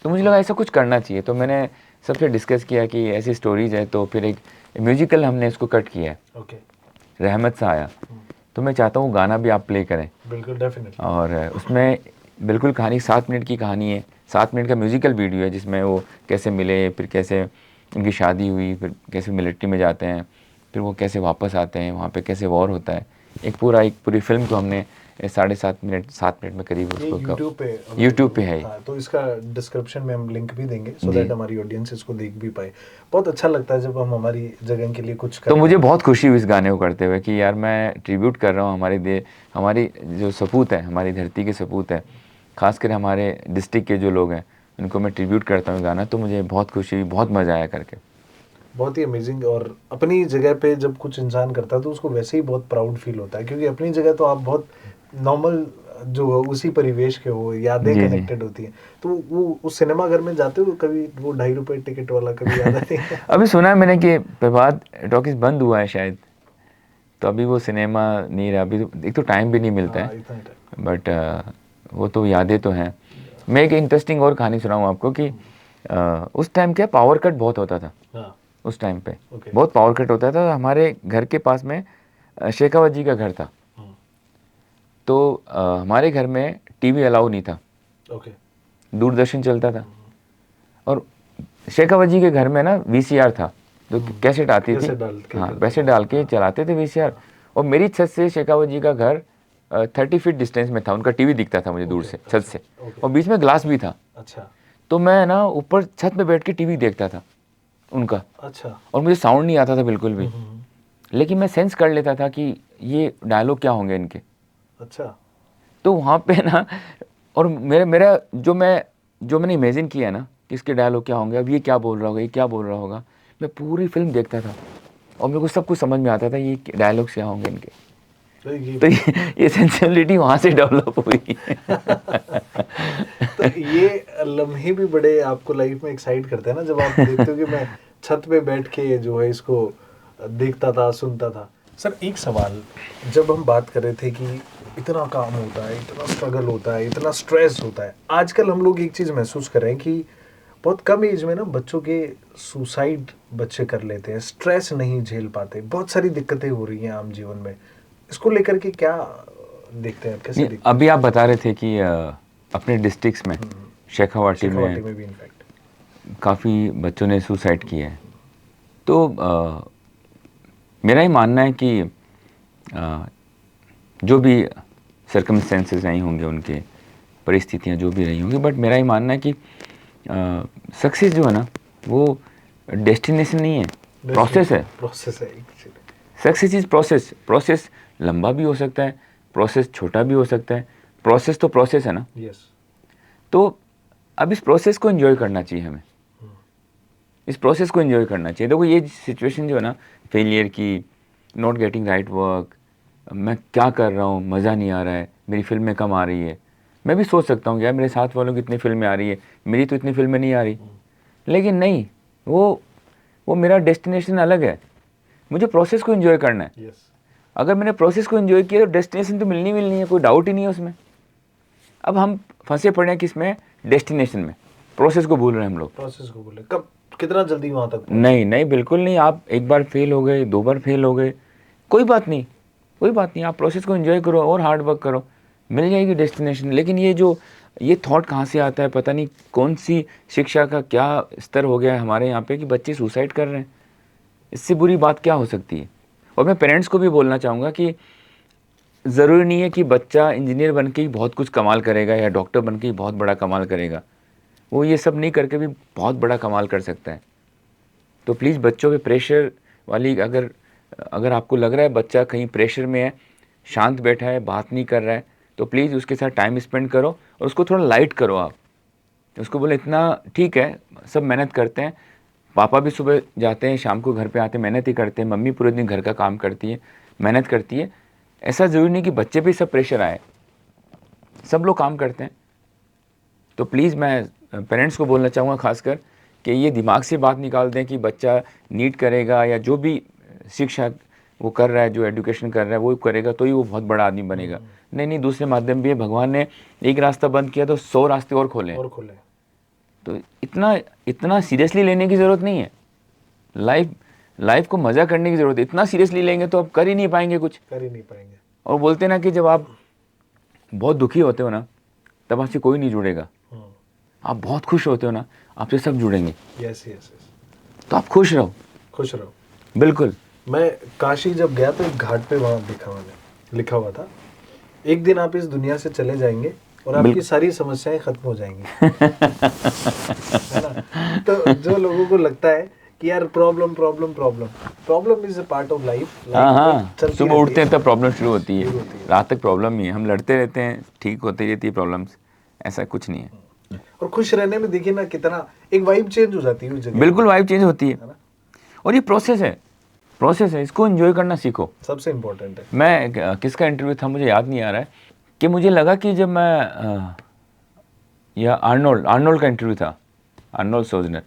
तो मुझे लगा ऐसा कुछ करना चाहिए। तो मैंने सबसे डिस्कस किया कि ऐसी स्टोरीज है, तो फिर एक म्यूजिकल हमने इसको कट किया है। रहमत सा आया। तो मैं चाहता हूँ वो गाना भी आप प्ले करें। बिल्कुल, डेफिनेटली। और उसमें बिल्कुल कहानी 7 मिनट की कहानी है, 7 मिनट का म्यूजिकल वीडियो है, जिसमें वो कैसे मिले, फिर कैसे उनकी शादी हुई, फिर कैसे मिलिट्री में जाते हैं, फिर वो कैसे वापस आते हैं, वहाँ पे कैसे वॉर होता है। एक पूरी फिल्म को हमने 7.5 मिनट 7 मिनट में करीब ये उसको यूट्यूब पे है। हाँ, तो इसका डिस्क्रिप्शन में हम लिंक भी देंगे सो जी। दैट हमारी ऑडियंस इसको देख भी पाए। बहुत अच्छा लगता है जब हम हमारी जगह के लिए कुछ तो करते मुझे हैं। बहुत खुशी हुई इस गाने को करते हुए कि यार मैं ट्रिब्यूट कर रहा हूँ हमारी जो सपूत है, हमारी धरती के सपूत है, खासकर हमारे डिस्ट्रिक्ट के जो लोग हैं उनको मैं ट्रिब्यूट करता हूँ गाना। तो मुझे बहुत खुशी हुई, बहुत मज़ा आया करके। बहुत ही अमेजिंग। और अपनी जगह पे जब कुछ इंसान करता है तो उसको वैसे ही बहुत प्राउड फील होता है, क्योंकि अपनी जगह तो आप बहुत नॉर्मल जो हो, उसी परिवेश के हो, यादें जी जी। कनेक्टेड होती हैं। तो वो उस सिनेमा घर में जाते हो कभी, वो 2.5 रुपए टिकट वाला कभी याद आती है? अभी सुना है मैंने कि प्रभात टॉकीज बंद हुआ है शायद, तो अभी वो सिनेमा नहीं रहा। अभी तो एक तो टाइम भी नहीं मिलता हाँ, है, इतना टाइम। बट वो तो यादें तो हैं। मैं एक इंटरेस्टिंग और कहानी सुनाऊँ आपको कि उस टाइम क्या पावर कट बहुत होता था। हाँ। उस टाइम पे ओके। बहुत पावर कट होता था। हमारे घर के पास में शेखावत जी का घर था, हम्म। तो हमारे घर में टीवी अलाउ नहीं था, ओके। दूरदर्शन चलता था। और शेखावत जी के घर में ना वीसीआर था, जो कैसेट आती थी, कैसे डाल के हाँ करते वैसे थे? डाल के हाँ। चलाते थे वीसीआर। और मेरी छत से शेखावत जी का घर 30 फीट डिस्टेंस में था, उनका टीवी दिखता था मुझे दूर ओके, से, छत अच्छा। से। ओके। और बीच में ग्लास भी था, अच्छा। तो मैं ना ऊपर छत पे बैठ के टीवी देखता था उनका। अच्छा। और मुझे साउंड नहीं आता था बिल्कुल भी, हम्म। लेकिन मैं सेंस कर लेता था कि ये डायलॉग क्या होंगे इनके। अच्छा। तो वहाँ पे ना, और मेरा मेरा जो मैंने इमेजिन किया ना कि इसके डायलॉग क्या होंगे, अब ये क्या बोल रहा होगा, ये क्या बोल रहा होगा, मैं पूरी फिल्म देखता था और मेरे को सब कुछ समझ में आता था ये डायलॉग्स क्या होंगे इनके। तो तो ये सेंसिबिलिटी वहाँ से डेवलप हुई। तो ये लम्हे भी बड़े आपको लाइफ में एक्साइट करते हैं ना, जब आप देखते हो कि मैं छत पे बैठ के जो है इसको देखता था, सुनता था। सर एक सवाल, जब हम बात कर रहे थे कि इतना काम होता है, इतना स्ट्रगल होता है, इतना स्ट्रेस होता है, आजकल हम लोग एक चीज़ महसूस कर रहे हैं कि बहुत कम एज में ना बच्चों के सुसाइड बच्चे कर लेते हैं, स्ट्रेस नहीं झेल पाते, बहुत सारी दिक्कतें हो रही हैं आम जीवन में। इसको लेकर के क्या देखते हैं, कैसे नहीं, देखते अभी आप बता रहे थे कि अपने डिस्ट्रिक्ट्स में हैं? शेखावाटी शेखावाटी में में भी इनफैक्ट। काफ़ी बच्चों ने सुसाइड किया है। तो मेरा ही मानना है कि जो भी सर्कमस्टेंसेस रही होंगे, उनके परिस्थितियाँ जो भी रही होंगी, बट मेरा ही मानना है कि सक्सेस जो है ना वो डेस्टिनेशन नहीं है, प्रोसेस है। प्रोसेस है। Success is process. प्रोसेस लंबा भी हो सकता है, प्रोसेस छोटा भी हो सकता है, प्रोसेस तो प्रोसेस है ना। यस। तो अब इस प्रोसेस को एंजॉय करना चाहिए हमें, इस प्रोसेस को एंजॉय करना चाहिए। देखो ये सिचुएशन जो है ना फेलियर की, नॉट गेटिंग राइट वर्क, मैं क्या कर रहा हूँ, मज़ा नहीं आ रहा है, मेरी फिल्में कम आ रही है। मैं भी सोच सकता हूँ कि यार मेरे साथ वालों की इतनी फिल्में आ रही है, मेरी तो इतनी फिल्में नहीं आ रही। लेकिन नहीं, वो मेरा डेस्टिनेशन अलग है, मुझे प्रोसेस को एंजॉय करना है। यस। अगर मैंने प्रोसेस को एंजॉय किया तो डेस्टिनेशन तो मिलनी है, कोई डाउट ही नहीं है उसमें। अब हम फंसे पड़े हैं किसमें, डेस्टिनेशन में, प्रोसेस को भूल रहे हैं हम लोग। प्रोसेस को बोले कब, कितना जल्दी वहां तक नहीं नहीं, बिल्कुल नहीं। आप एक बार फेल हो गए, 2 बार फेल हो गए, कोई बात नहीं, कोई बात नहीं। आप प्रोसेस को एंजॉय करो और हार्ड वर्क करो, मिल जाएगी डेस्टिनेशन। लेकिन ये थॉट कहाँ से आता है, पता नहीं कौन सी शिक्षा का क्या स्तर हो गया है हमारे यहाँ पे कि बच्चे सुसाइड कर रहे हैं। इससे बुरी बात क्या हो सकती है। और मैं पेरेंट्स को भी बोलना चाहूँगा कि ज़रूरी नहीं है कि बच्चा इंजीनियर बन के ही बहुत कुछ कमाल करेगा या डॉक्टर बन के ही बहुत बड़ा कमाल करेगा। वो ये सब नहीं करके भी बहुत बड़ा कमाल कर सकता है। तो प्लीज़ बच्चों पे प्रेशर वाली, अगर आपको लग रहा है बच्चा कहीं प्रेशर में है, शांत बैठा है, बात नहीं कर रहा है, तो प्लीज़ उसके साथ टाइम स्पेंड करो और उसको थोड़ा लाइट करो। आप उसको बोले इतना ठीक है, सब मेहनत करते हैं, पापा भी सुबह जाते हैं, शाम को घर पे आते हैं, मेहनत ही करते हैं, मम्मी पूरे दिन घर का काम करती है, मेहनत करती है। ऐसा ज़रूरी नहीं कि बच्चे पे सब प्रेशर आए, सब लोग काम करते हैं। तो प्लीज़ मैं पेरेंट्स को बोलना चाहूँगा खासकर कि ये दिमाग से बात निकाल दें कि बच्चा नीट करेगा या जो भी शिक्षा वो कर रहा है, जो एजुकेशन कर रहा है वो करेगा तो ही वो बहुत बड़ा आदमी बनेगा। नहीं नहीं, दूसरे माध्यम भी है। भगवान ने एक रास्ता बंद किया तो 100 रास्ते और खोले। तो इतना सीरियसली लेने की ज़रूरत नहीं है। लाइफ को मज़ा करने की ज़रूरत है। इतना सीरियसली लेंगे तो आप कर ही नहीं पाएंगे कुछ। कर ही नहीं पाएंगे। और बोलते हैं ना कि जब आप बहुत दुखी होते हो ना, तब आपसे कोई नहीं जुड़ेगा। आप बहुत खुश होते हो ना, आपसे सब जुड़ेंगे। Yes yes. तो आप खुश रहो, खुश रहो। बिल्कुल। मैं काशी जब गया तो एक घाट पे वहां देखा, मैंने लिखा हुआ था, एक दिन आप इस दुनिया से चले जाएंगे और आपकी सारी समस्याएं खत्म हो जाएंगी। है ना? तो जो लोगों को लगता है कि यार problem problem problem problem is a part of life. हाँ हाँ, सुबह उठते हैं तब प्रॉब्लम शुरू होती है, रात तक प्रॉब्लम ही है, हम लड़ते रहते हैं, ठीक होती रहती है प्रॉब्लम्स, ऐसा कुछ नहीं है। और खुश रहने में देखिए ना कितना एक वाइब चेंज हो जाती है उस जगह। बिल्कुल वाइब चेंज होती है ना? और ये प्रोसेस है, इसको एंजॉय करना सीखो। सबसे इम्पोर्टेंट है। मैं किसका इंटरव्यू था मुझे याद नहीं आ रहा है, कि मुझे लगा कि जब मैं या आर्नोल्ड का इंटरव्यू था, आर्नोल्ड सोजनर,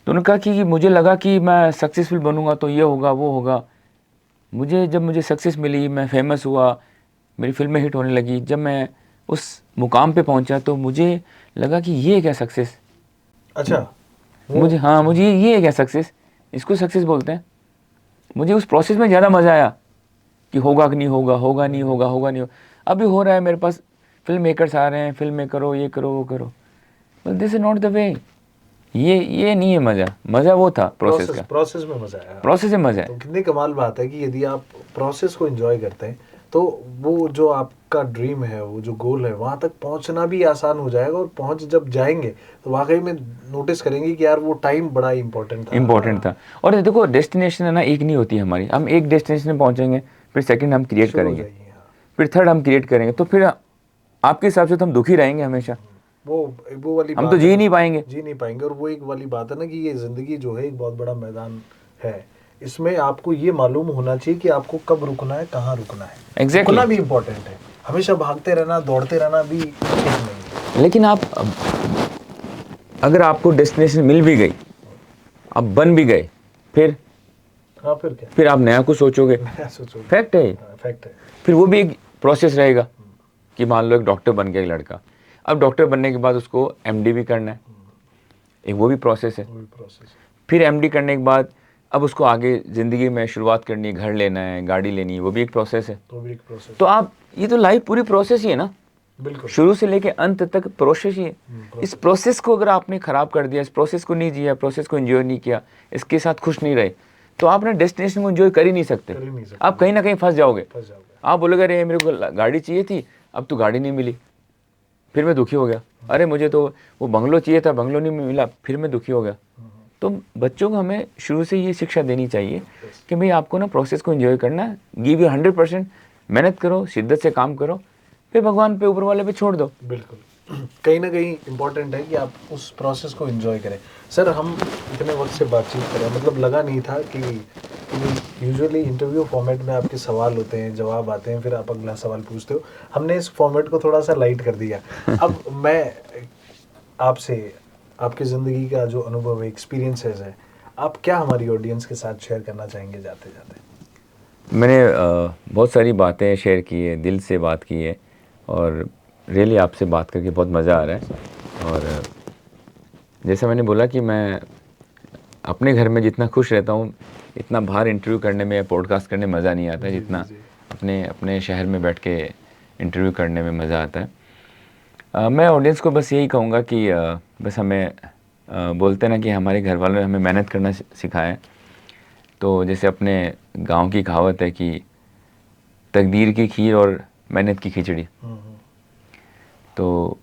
तो उन्होंने कहा कि मुझे लगा कि मैं सक्सेसफुल बनूंगा तो ये होगा वो होगा। जब मुझे सक्सेस मिली, मैं फेमस हुआ, मेरी फिल्में हिट होने लगी, जब मैं उस मुकाम पे पहुंचा तो मुझे लगा कि ये है क्या सक्सेस। अच्छा, मुझे ये है क्या सक्सेस, इसको सक्सेस बोलते हैं। मुझे उस प्रोसेस में ज़्यादा मज़ा आया कि होगा कि नहीं होगा, होगा नहीं होगा, होगा नहीं होगा। अभी हो रहा है, मेरे पास फिल्म मेकर्स आ रहे हैं, फिल्में करो, ये करो वो करो, but this is not the way. ये नहीं है मज़ा वो था प्रोसेस का। प्रोसेस में मजा आया। प्रोसेस में मज़ा है। तो कितनी कमाल बात है कि यदि आप प्रोसेस को एंजॉय करते हैं तो वो जो आपका ड्रीम है, वो जो गोल है, वहां तक पहुंचना भी आसान हो जाएगा। और पहुंच जब जाएंगे तो वाकई में नोटिस करेंगे कि यार वो टाइम बड़ा इम्पोर्टेंट था। और देखो डेस्टिनेशन है ना, एक नहीं होती हमारी। हम एक डेस्टिनेशन में पहुंचेंगे, फिर सेकंड हम क्रिएट शुरू हो करेंगे, जाएगी, हाँ। फिर थर्ड हम क्रिएट करेंगे, तो फिर आपके हिसाब से तो हम दुखी रहेंगे हमेशा। वो वाली हम बात तो है जी ना, नहीं पाएंगे। जी नहीं पाएंगे। और वो एक वाली बात है ना कि ये जिंदगी जो है एक बहुत बड़ा मैदान है। इसमें आपको ये मालूम होना चाहिए कि आपको कब रुकना है, कहाँ रुकना है। Exactly. रुकना भी इम्पोर्टेंट है। हमेशा भागते रहना, दौड़ते रहना भी ठीक नहीं है। लेकिन अगर आपको डेस्टिनेशन मिल भी गई, आप बन भी गए, फिर हाँ, फिर क्या? फिर आप नया कुछ सोचोगे। सोचो। फैक्ट है। फैक्ट है। फिर वो भी एक प्रोसेस रहेगा कि मान लो एक डॉक्टर बन गया एक लड़का, अब डॉक्टर बनने के बाद उसको एमडी भी करना है, एक वो भी प्रोसेस है। फिर एमडी करने के बाद अब उसको आगे ज़िंदगी में शुरुआत करनी है, घर लेना है, गाड़ी लेनी है, वो भी एक प्रोसेस है। तो आप ये तो लाइफ पूरी प्रोसेस ही है ना, बिल्कुल। शुरू से लेके अंत तक प्रोसेस ही है। इस प्रोसेस को अगर आपने ख़राब कर दिया, इस प्रोसेस को नहीं जिया, प्रोसेस को एंजॉय नहीं किया, इसके साथ खुश नहीं रहे, तो आप ना डेस्टिनेशन को एंजॉय कर ही नहीं सकते। आप कहीं ना कहीं फंस जाओगे। आप बोलोगे अरे मेरे को गाड़ी चाहिए थी, अब तो गाड़ी नहीं मिली, फिर मैं दुखी हो गया। अरे मुझे तो वो बंगलो चाहिए था, बंगलो नहीं मिला, फिर मैं दुखी हो गया। तो बच्चों को हमें शुरू से ये शिक्षा देनी चाहिए कि भाई आपको ना प्रोसेस को एंजॉय करना है, गिव यू 100%, मेहनत करो, शिद्दत से काम करो, फिर भगवान पे, ऊपर वाले पे छोड़ दो। बिल्कुल। कहीं ना कहीं इम्पोर्टेंट है कि आप उस प्रोसेस को एंजॉय करें। सर, हम इतने वक्त से बातचीत करें, मतलब लगा नहीं था कि यूजुअली इंटरव्यू फॉर्मेट में आपके सवाल होते हैं, जवाब आते हैं, फिर आप अगला सवाल पूछते हो। हमने इस फॉर्मेट को थोड़ा सा लाइट कर दिया। अब मैं आपसे आपकी ज़िंदगी का जो अनुभव है, एक्सपीरियंसेस है, आप क्या हमारी ऑडियंस के साथ शेयर करना चाहेंगे जाते जाते? मैंने बहुत सारी बातें शेयर की है, दिल से बात की है, और रियली आपसे बात करके बहुत मज़ा आ रहा है। और जैसा मैंने बोला कि मैं अपने घर में जितना खुश रहता हूँ, इतना बाहर इंटरव्यू करने में, पॉडकास्ट करने में मज़ा नहीं आता है जितना अपने शहर में बैठ के इंटरव्यू करने में मज़ा आता है। मैं ऑडियंस को बस यही कहूँगा कि बस हमें बोलते हैं ना कि हमारे घर वालों ने हमें मेहनत करना सिखाया है। तो जैसे अपने गांव की कहावत है कि तकदीर की खीर और मेहनत की खिचड़ी। तो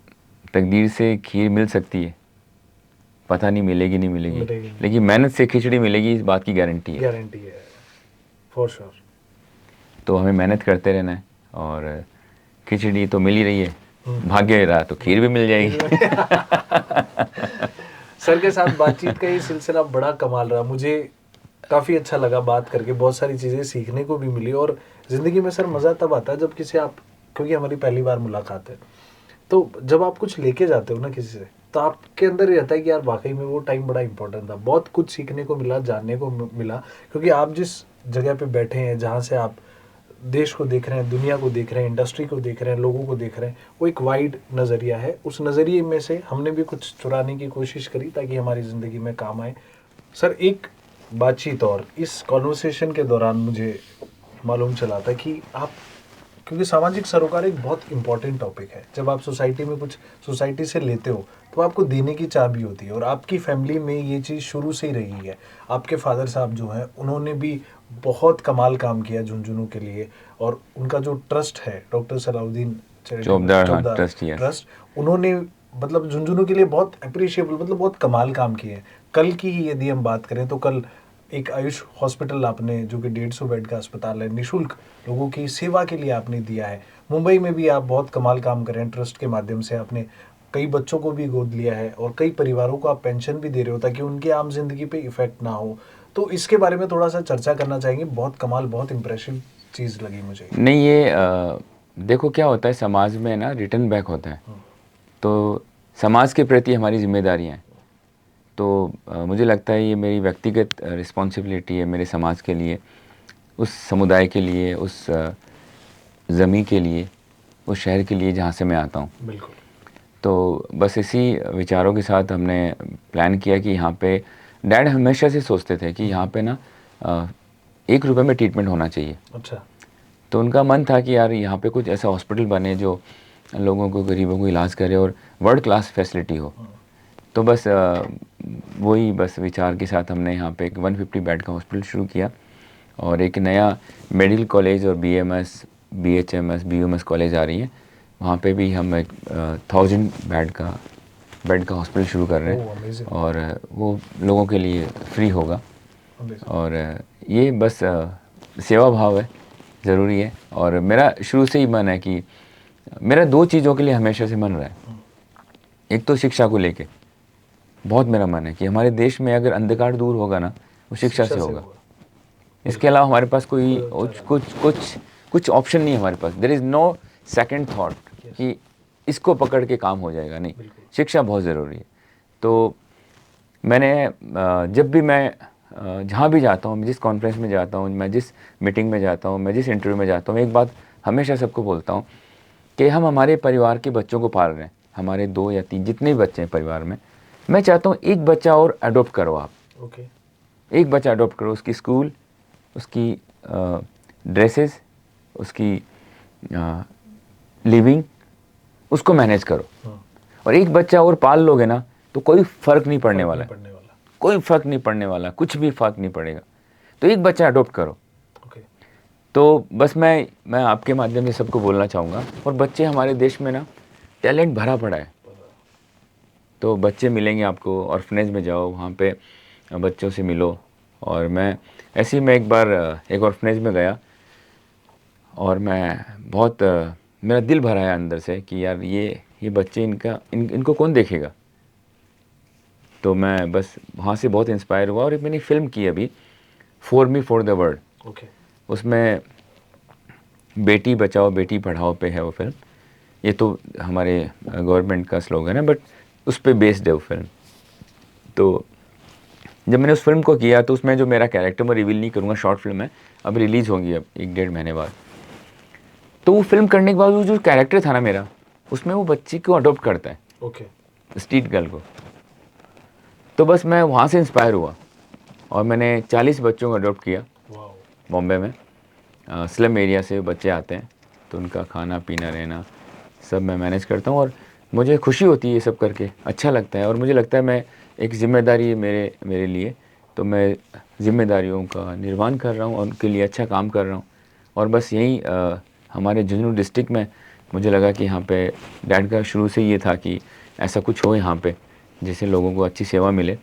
तकदीर से खीर मिल सकती है, पता नहीं मिलेगी नहीं मिलेगी, लेकिन मेहनत से खिचड़ी मिलेगी, इस बात की गारंटी है फॉर श्योर। तो हमें मेहनत करते रहना है, और खिचड़ी तो मिल ही रही है, भाग्य रहा तो खीर भी मिल जाएगी। सर के साथ बातचीत का ये सिलसिला बड़ा कमाल रहा, मुझे काफ़ी अच्छा लगा बात करके, बहुत सारी चीज़ें सीखने को भी मिली। और ज़िंदगी में सर मज़ा तब आता है जब किसी आप, क्योंकि हमारी पहली बार मुलाकात है, तो जब आप कुछ लेके जाते हो ना किसी से, तो आपके अंदर ये रहता है कि यार वाकई में वो टाइम बड़ा इंपॉर्टेंट था, बहुत कुछ सीखने को मिला, जानने को मिला। क्योंकि आप जिस जगह पे बैठे हैं, जहाँ से आप देश को देख रहे हैं, दुनिया को देख रहे हैं, इंडस्ट्री को देख रहे हैं, लोगों को देख रहे हैं, वो एक वाइड नज़रिया है। उस नज़रिए में से हमने भी कुछ चुराने की कोशिश करी ताकि हमारी ज़िंदगी में काम आए। सर, एक बातचीत और इस कॉन्वर्सेशन के दौरान मुझे मालूम चला था कि आप क्योंकि सामाजिक सरोकार एक बहुत इंपॉर्टेंट टॉपिक है। जब आप सोसाइटी में कुछ सोसाइटी से लेते हो तो आपको देने की चाह भी होती है, और आपकी फैमिली में ये चीज़ शुरू से ही रही है। आपके फादर साहब जो हैं उन्होंने भी बहुत कमाल काम किया झुंझुनू के लिए, और उनका जो ट्रस्ट है डॉक्टर सलाउद्दीन चौबदार ट्रस्ट, ट्रस्ट, उन्होंने मतलब झुंझुनू के लिए बहुत अप्रिशिएबल, मतलब बहुत कमाल काम किए हैं। कल की ही यदि हम बात करें तो कल एक आयुष हॉस्पिटल आपने, जो कि 150 बेड का अस्पताल है, निशुल्क लोगों की सेवा के लिए आपने दिया है। मुंबई में भी आप बहुत कमाल काम कर रहे हैं, ट्रस्ट के माध्यम से आपने कई बच्चों को भी गोद लिया है, और कई परिवारों को आप पेंशन भी दे रहे हो ताकि उनके आम जिंदगी पे इफेक्ट ना हो। तो इसके बारे में थोड़ा सा चर्चा करना चाहेंगे। बहुत कमाल, बहुत इंप्रेसिव चीज़ लगी मुझे। नहीं, ये देखो क्या होता है, समाज में ना रिटर्न बैक होता है। तो समाज के प्रति हमारी जिम्मेदारियाँ हैं। तो मुझे लगता है ये मेरी व्यक्तिगत रिस्पॉन्सिबिलिटी है मेरे समाज के लिए, उस समुदाय के लिए, उस ज़मीन के लिए, उस शहर के लिए जहाँ से मैं आता हूँ। बिल्कुल। तो बस इसी विचारों के साथ हमने प्लान किया कि यहाँ पे डैड हमेशा से सोचते थे कि यहाँ पे ना 1 रुपये में ट्रीटमेंट होना चाहिए। अच्छा। तो उनका मन था कि यार यहाँ पे कुछ ऐसा हॉस्पिटल बने जो लोगों को, गरीबों को इलाज करे और वर्ल्ड क्लास फैसिलिटी हो। तो बस वही बस विचार के साथ हमने यहाँ पे एक 150 बेड का हॉस्पिटल शुरू किया, और एक नया मेडिकल कॉलेज और BMS, BHMS, BUMS कॉलेज आ रही है, वहाँ पे भी हम एक 1000 बेड का हॉस्पिटल शुरू कर रहे हैं। और वो लोगों के लिए फ्री होगा। और ये बस सेवा भाव है, ज़रूरी है। और मेरा शुरू से ही मन है कि मेरा 2 चीज़ों के लिए हमेशा से मन रहा है। एक तो शिक्षा को लेके बहुत मेरा मन है कि हमारे देश में अगर अंधकार दूर होगा ना, वो शिक्षा से होगा। इसके अलावा हमारे पास कोई कुछ ऑप्शन नहीं है हमारे पास। There is no second thought कि इसको पकड़ के काम हो जाएगा, नहीं। शिक्षा बहुत ज़रूरी है। तो मैंने जब भी मैं जहाँ भी जाता हूँ, मैं जिस कॉन्फ्रेंस में जाता हूँ, मैं जिस मीटिंग में जाता हूँ, मैं जिस इंटरव्यू में जाता हूँ, एक बात हमेशा सबको बोलता हूँ कि हम हमारे परिवार के बच्चों को पाल रहे हैं। हमारे 2 या 3 जितने भी बच्चे हैं परिवार में, मैं चाहता हूँ एक बच्चा और अडॉप्ट करो आप। ओके। एक बच्चा अडॉप्ट करो, उसकी स्कूल, उसकी ड्रेसेस, उसकी लिविंग, उसको मैनेज करो। और एक बच्चा और पाल लोगे ना तो कोई फ़र्क नहीं पड़ने वाला है, कोई फ़र्क नहीं पड़ने वाला, कुछ भी फ़र्क नहीं पड़ेगा। तो एक बच्चा अडॉप्ट करो। तो बस मैं आपके माध्यम से सबको बोलना चाहूँगा। और बच्चे हमारे देश में ना टैलेंट भरा पड़ा है। तो बच्चे मिलेंगे आपको, ऑर्फनेज में जाओ, वहाँ पे बच्चों से मिलो। और मैं एक बार एक ऑर्फनेज में गया, और मैं बहुत मेरा दिल भरा है अंदर से कि यार ये बच्चे, इनको कौन देखेगा। तो मैं बस वहाँ से बहुत इंस्पायर हुआ, और एक मैंने फिल्म की अभी, for me for the world. उसमें बेटी बचाओ बेटी पढ़ाओ पे है वो फिल्म। ये तो हमारे गवर्नमेंट का स्लोगन है, बट उस पर बेस्ड है वो फिल्म। तो जब मैंने उस फिल्म को किया तो उसमें जो मेरा कैरेक्टर, मैं रिवील नहीं करूँगा, शॉर्ट फिल्म है, अब रिलीज़ होगी अब 1-1.5 महीने बाद। तो वो फिल्म करने के बाद वो जो कैरेक्टर था ना मेरा, उसमें वो बच्ची को अडॉप्ट करता है, स्ट्रीट गर्ल को। तो बस मैं वहाँ से इंस्पायर हुआ, और मैंने 40 बच्चों को अडॉप्ट किया बॉम्बे में। स्लम एरिया से बच्चे आते हैं, तो उनका खाना पीना रहना सब मैं मैनेज करता हूँ। और मुझे खुशी होती है ये सब करके, अच्छा लगता है। और मुझे लगता है मैं एक ज़िम्मेदारी है मेरे लिए, तो मैं ज़िम्मेदारियों का निर्वहन कर रहा हूँ और उनके लिए अच्छा काम कर रहा हूँ। और बस यही हमारे झुंझुनू डिस्ट्रिक्ट में मुझे लगा कि यहाँ पे डैड का शुरू से ये था कि ऐसा कुछ हो यहाँ पे, जिससे लोगों को अच्छी सेवा मिले,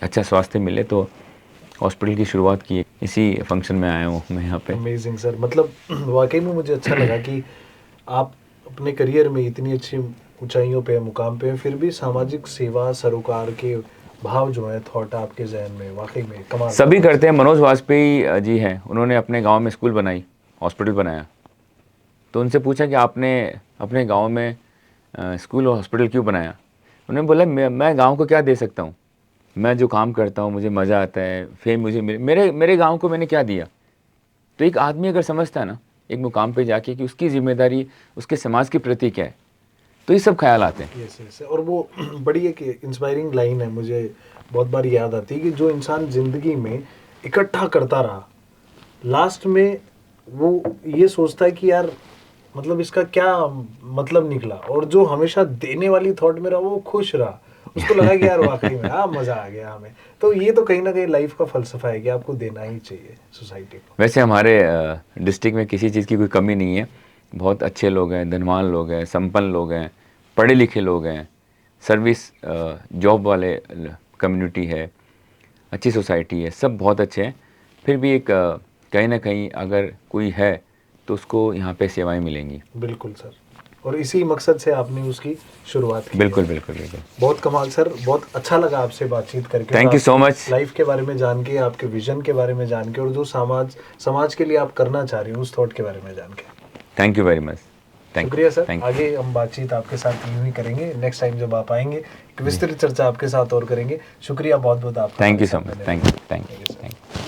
अच्छा स्वास्थ्य मिले। तो हॉस्पिटल की शुरुआत की, इसी फंक्शन में आया हूँ मैं यहाँ पे। अमेजिंग सर, मतलब वाकई में मुझे अच्छा लगा कि आप अपने करियर में इतनी अच्छी ऊंचाइयों पे, मुकाम पे, फिर भी सामाजिक सेवा, सरोकार के भाव जो है, थॉट आपके जहन में, वाकई में कमाल। सभी करते हैं। मनोज वाजपेयी जी हैं, उन्होंने अपने गांव में स्कूल बनाई, हॉस्पिटल बनाया। तो उनसे पूछा कि आपने अपने गांव में स्कूल और हॉस्पिटल क्यों बनाया। उन्होंने बोला मैं गांव को क्या दे सकता हूं, मैं जो काम करता हूं मुझे मज़ा आता है, फेम मुझे मेरे गांव को मैंने क्या दिया। तो एक आदमी अगर समझता है ना एक मुकाम पे जाके कि उसकी जिम्मेदारी उसके समाज के प्रति क्या है, तो ये सब ख्याल आते हैं। यस। और वो बड़ी एक इंस्पायरिंग लाइन है, मुझे बहुत बार याद आती है कि जो इंसान ज़िंदगी में इकट्ठा करता रहा, लास्ट में वो ये सोचता है कि यार मतलब इसका क्या मतलब निकला, और जो हमेशा देने वाली थॉट में रहा वो खुश रहा, उसको लगा कि यार वाकई में हाँ मजा आ गया हमें। तो ये तो कहीं ना कहीं लाइफ का फलसफा है कि आपको देना ही चाहिए सोसाइटी को। वैसे हमारे डिस्ट्रिक्ट में किसी चीज़ की कोई कमी नहीं है, बहुत अच्छे लोग हैं, धनवान लोग हैं, संपन्न लोग हैं, पढ़े लिखे लोग हैं, सर्विस जॉब वाले कम्युनिटी है, अच्छी सोसाइटी है, सब बहुत अच्छे हैं। फिर भी एक कहीं ना कहीं अगर कोई है तो उसको यहाँ पे सेवाएं मिलेंगी। बिल्कुल सर, और इसी मकसद से आपने उसकी शुरुआत की बिल्कुल है। बिल्कुल बिल्कुल। बहुत कमाल सर, बहुत अच्छा लगा आपसे बातचीत करके। Thank you so much. Life के बारे में जान के, आपके विजन के बारे में जान के, और जो समाज के लिए आप करना चाह रहे हो उस थॉट के बारे में जान के। Thank you very much. शुक्रिया सर। थैंक आगे हम बातचीत आपके साथ यूं ही करेंगे, नेक्स्ट टाइम जब आप आएंगे एक विस्तृत चर्चा आपके साथ और करेंगे। शुक्रिया बहुत बहुत आपका। You so much. Thank you.